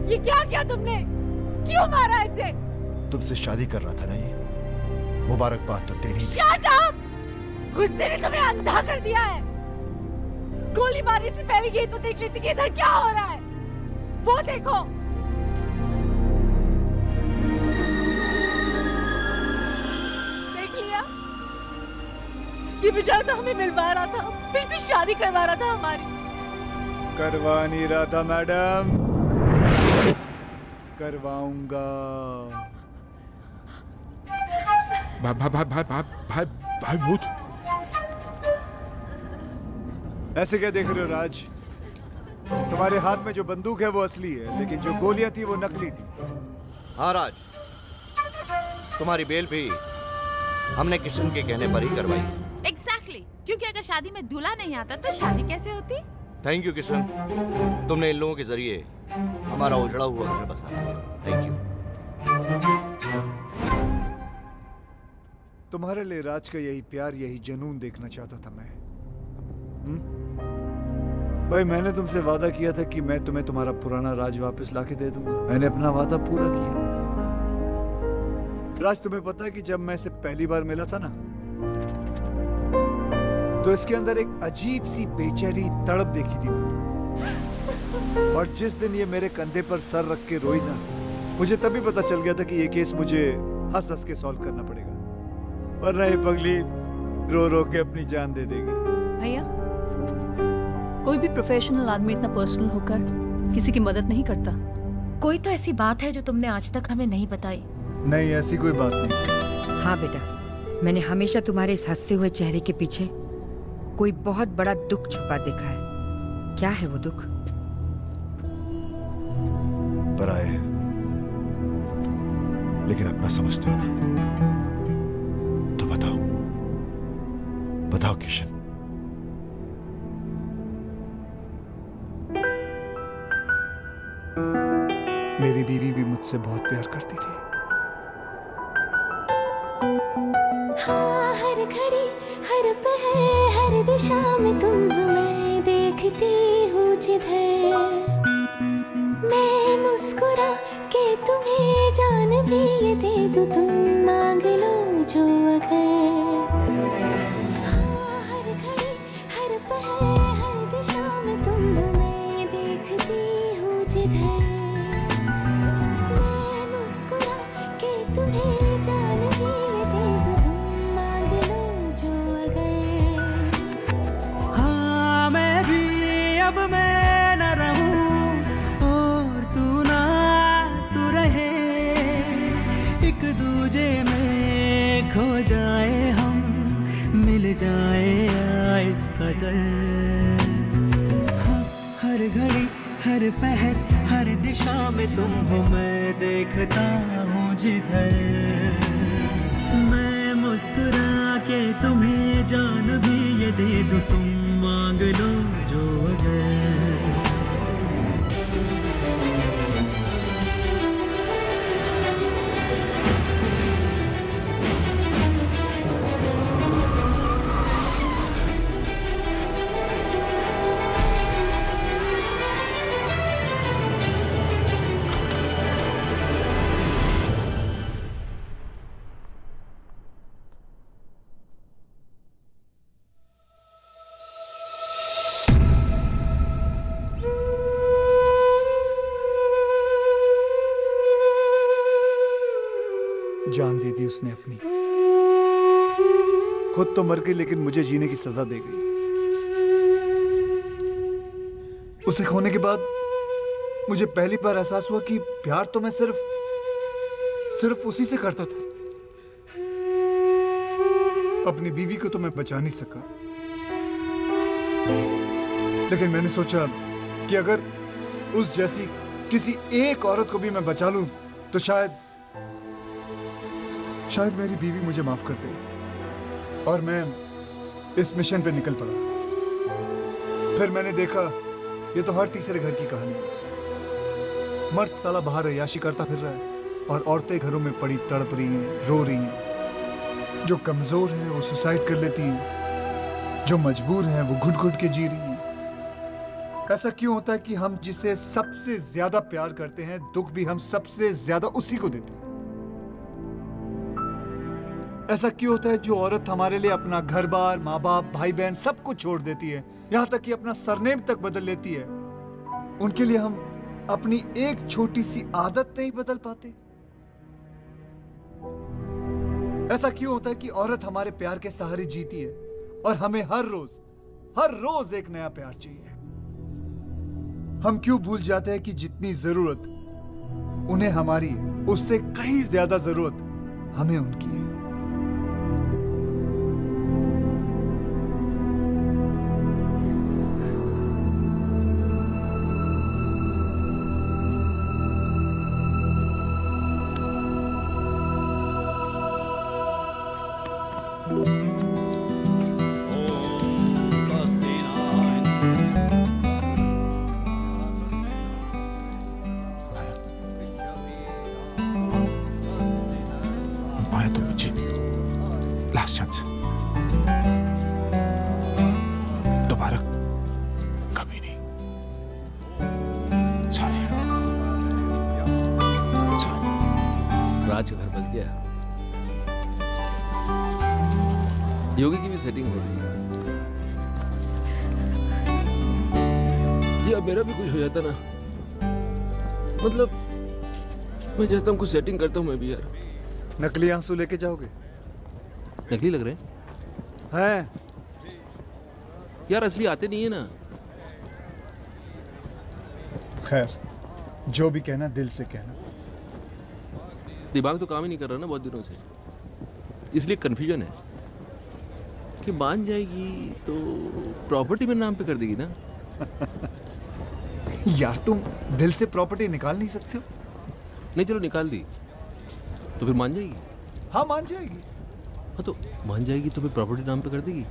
ये क्या किया तुमने? क्यों मारा इसे? तुमसे शादी कर रहा था ना ये, मुबारकबाद तो तेरी थी। Shut up! गुस्से ने तुम्हें अंधा कर दिया है। गोली मारने से पहले ये तो देख लेती कि इधर क्या हो रहा है। वो देखो। देख लिया? ये बेचारा तो हमें मिलवा रहा था, फिर से शादी करवा रहा था हमारी। करवा नहीं रहा था मैडम, करवाऊंगा। भाई भाई भाई भाई भाई भाई भाई भूत। ऐसे क्या देख रहे हो राज? तुम्हारे हाथ में जो बंदूक है वो असली है, लेकिन जो गोलियां थी वो नकली थी। हाँ राज, तुम्हारी बेल भी हमने किशन के कहने पर ही करवाई। Exactly, क्योंकि अगर शादी में दूल्हा नहीं आता तो शादी कैसे होती? थैंक यू किशन, तुमने इन लोगों के जरिए हमारा उजड़ा हुआ घर बसाया। Thank you. तुम्हारे लिए राज का यही प्यार, यही जुनून देखना चाहता था मैं। भाई मैंने तुमसे वादा किया था कि मैं तुम्हें तुम्हारा पुराना राज वापस लाके दे दूंगा। मैंने अपना वादा पूरा किया। राज, तुम्हें पता है कि जब मैं इसे पहली बार मिला था ना, तो इसके अंदर एक अजीब सी बेचैनी तड़प देखी थी मैंने। और जिस दिन ये मेरे कंधे पर सर रख के रोई ना, मुझे तभी पता चल गया था कि ये केस मुझे हंस हंस के सॉल्व करना पड़ेगा, वरना ये पगली रो रो के अपनी जान दे देगी। भैया, कोई भी प्रोफेशनल आदमी इतना पर्सनल होकर किसी की मदद नहीं करता। कोई तो ऐसी बात है जो तुमने आज तक हमें नहीं बताई। नहीं, ऐसी कोई बात नहीं। हाँ बेटा, मैंने हमेशा तुम्हारे इस हंसते हुए चेहरे के पीछे कोई बहुत बड़ा दुख छुपा देखा है। क्या है वो दुख? पराए हैं, लेकिन अपना समझते हो ना? तो बताओ, बताओ किशन। मेरी बीवी भी मुझसे बहुत प्यार करती थी। हाँ, हर घड़ी, हर पहर, हर दिशा में तुम हो, मैं देखती हूँ जिधर। मैं मुस्कुरा के तुम्हें जान भी ये दे दूँ, तुम मांग लो जो अगर। हाँ, हर घड़ी, हर पहर, हर दिशा में तुम हो, मैं देखती हूँ जिधर। मैं मुस्कुरा के तुम्हें जान भी ये दे दूँ, तुम मांग लो जो अगर। हाँ, मैं भी अब मैं न रहूं और तू ना तू रहे, एक दूजे में खो जाए हम, मिल जाए इस कदर। हाँ, हर घड़ी, हर पहर, हर दिशा में तुम हो, मैं देखता हूँ जिधर। मैं मुस्कुरा के तुम्हें जान भी ये दे दूँ, तुम मांग लो जो अगर। जान दे दी उसने अपनी। खुद तो मर गई, लेकिन मुझे जीने की सजा दे गई। उसे खोने के बाद मुझे पहली बार एहसास हुआ कि प्यार तो मैं सिर्फ उसी से करता था। अपनी बीवी को तो मैं बचा नहीं सका, लेकिन मैंने सोचा कि अगर उस जैसी किसी एक औरत को भी मैं बचा लूं, तो शायद मेरी बीवी मुझे माफ कर दे। और मैं इस मिशन पे निकल पड़ा। फिर मैंने देखा, ये तो हर तीसरे घर की कहानी है। मर्द साला बाहर अय्याशी करता फिर रहा है और औरतें घरों में पड़ी तड़प रही हैं, रो रही हैं। जो कमजोर हैं वो सुसाइड कर लेती हैं, जो मजबूर हैं वो घुट घुट के जी रही हैं। ऐसा क्यों होता है कि हम जिसे सबसे ज्यादा प्यार करते हैं, दुख भी हम सबसे ज्यादा उसी को देते हैं? ऐसा क्यों होता है जो औरत हमारे लिए अपना घर बार, माँ बाप, भाई बहन सब कुछ छोड़ देती है, यहां तक कि अपना सरनेम तक बदल लेती है, उनके लिए हम अपनी एक छोटी सी आदत नहीं बदल पाते? ऐसा क्यों होता है कि औरत हमारे प्यार के सहारे जीती है और हमें हर रोज एक नया प्यार चाहिए? हम क्यों भूल जाते हैं कि जितनी जरूरत उन्हें हमारी है, उससे कहीं ज्यादा जरूरत हमें उनकी है? आया तो मुझे राज का घर बस गया। योगी की भी सेटिंग हो गई। या मेरा भी कुछ हो जाता ना, मतलब मैं चाहता हूँ कुछ सेटिंग करता हूँ मैं भी यार। नकली आंसू लेके जाओगे? नकली लग रहे हैं यार, असली आते नहीं है ना। खैर, जो भी कहना दिल से कहना। दिमाग तो काम ही नहीं कर रहा ना बहुत दिनों से, इसलिए कंफ्यूजन है कि मान जाएगी तो प्रॉपर्टी मेरे नाम पे कर देगी ना। यार तुम दिल से प्रॉपर्टी निकाल नहीं सकते हो? नहीं चलो निकाल दी तो फिर मान जाएगी। हाँ मान जाएगी। हाँ तो मान जाएगी तो फिर प्रॉपर्टी नाम पे कर देगी।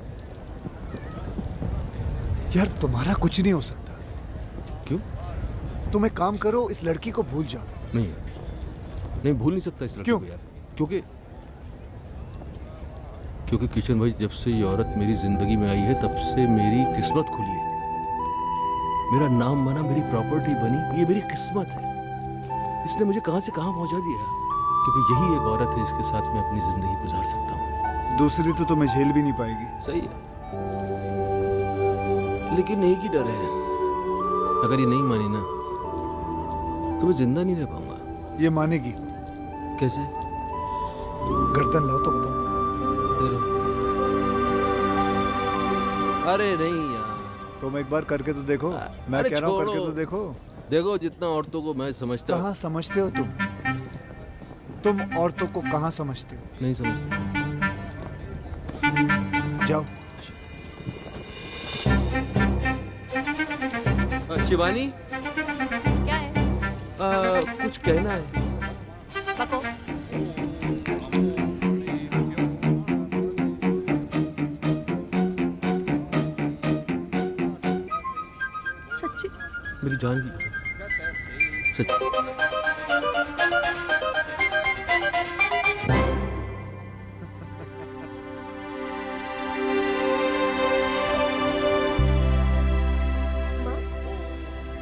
यार तुम्हारा कुछ नहीं हो सकता। क्यों? तुम एक काम करो, इस लड़की को भूल जाओ। नहीं भूल नहीं सकता इस लड़की को यार। क्योंकि किशन भाई, जब से ये औरत मेरी जिंदगी में आई है तब से मेरी किस्मत खुली है। मेरा नाम बना, मेरी प्रॉपर्टी बनी, ये मेरी किस्मत है। इसने मुझे कहां से कहां पहुंचा दिया, क्योंकि यही एक औरत है जिसके साथ मैं अपनी जिंदगी गुजार सकता हूँ। दूसरी तो तुम्हें झेल भी नहीं पाएगी। सही है, लेकिन एक ही डर है, अगर ये नहीं मानी ना तो मैं जिंदा नहीं रह पाऊंगा। ये मानेगी कैसे? गर्दन लाओ तो बताओ। अरे नहीं यार, तुम एक बार करके तो देखो। मैं कह रहा हूँ करके तो देखो। देखो जितना औरतों को मैं समझता हूँ। कहाँ समझते हो तुम औरतों को कहाँ समझते हो? नहीं समझता। जाओ। शिवानी, क्या है? कुछ कहना है। बको। सच्ची मेरी जान की कसम, सच्ची।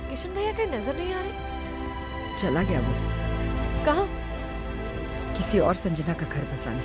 किशन भैया कहीं नजर नहीं आ रहे? चला गया वो। कहाँ? किसी और संजना का घर बसाने।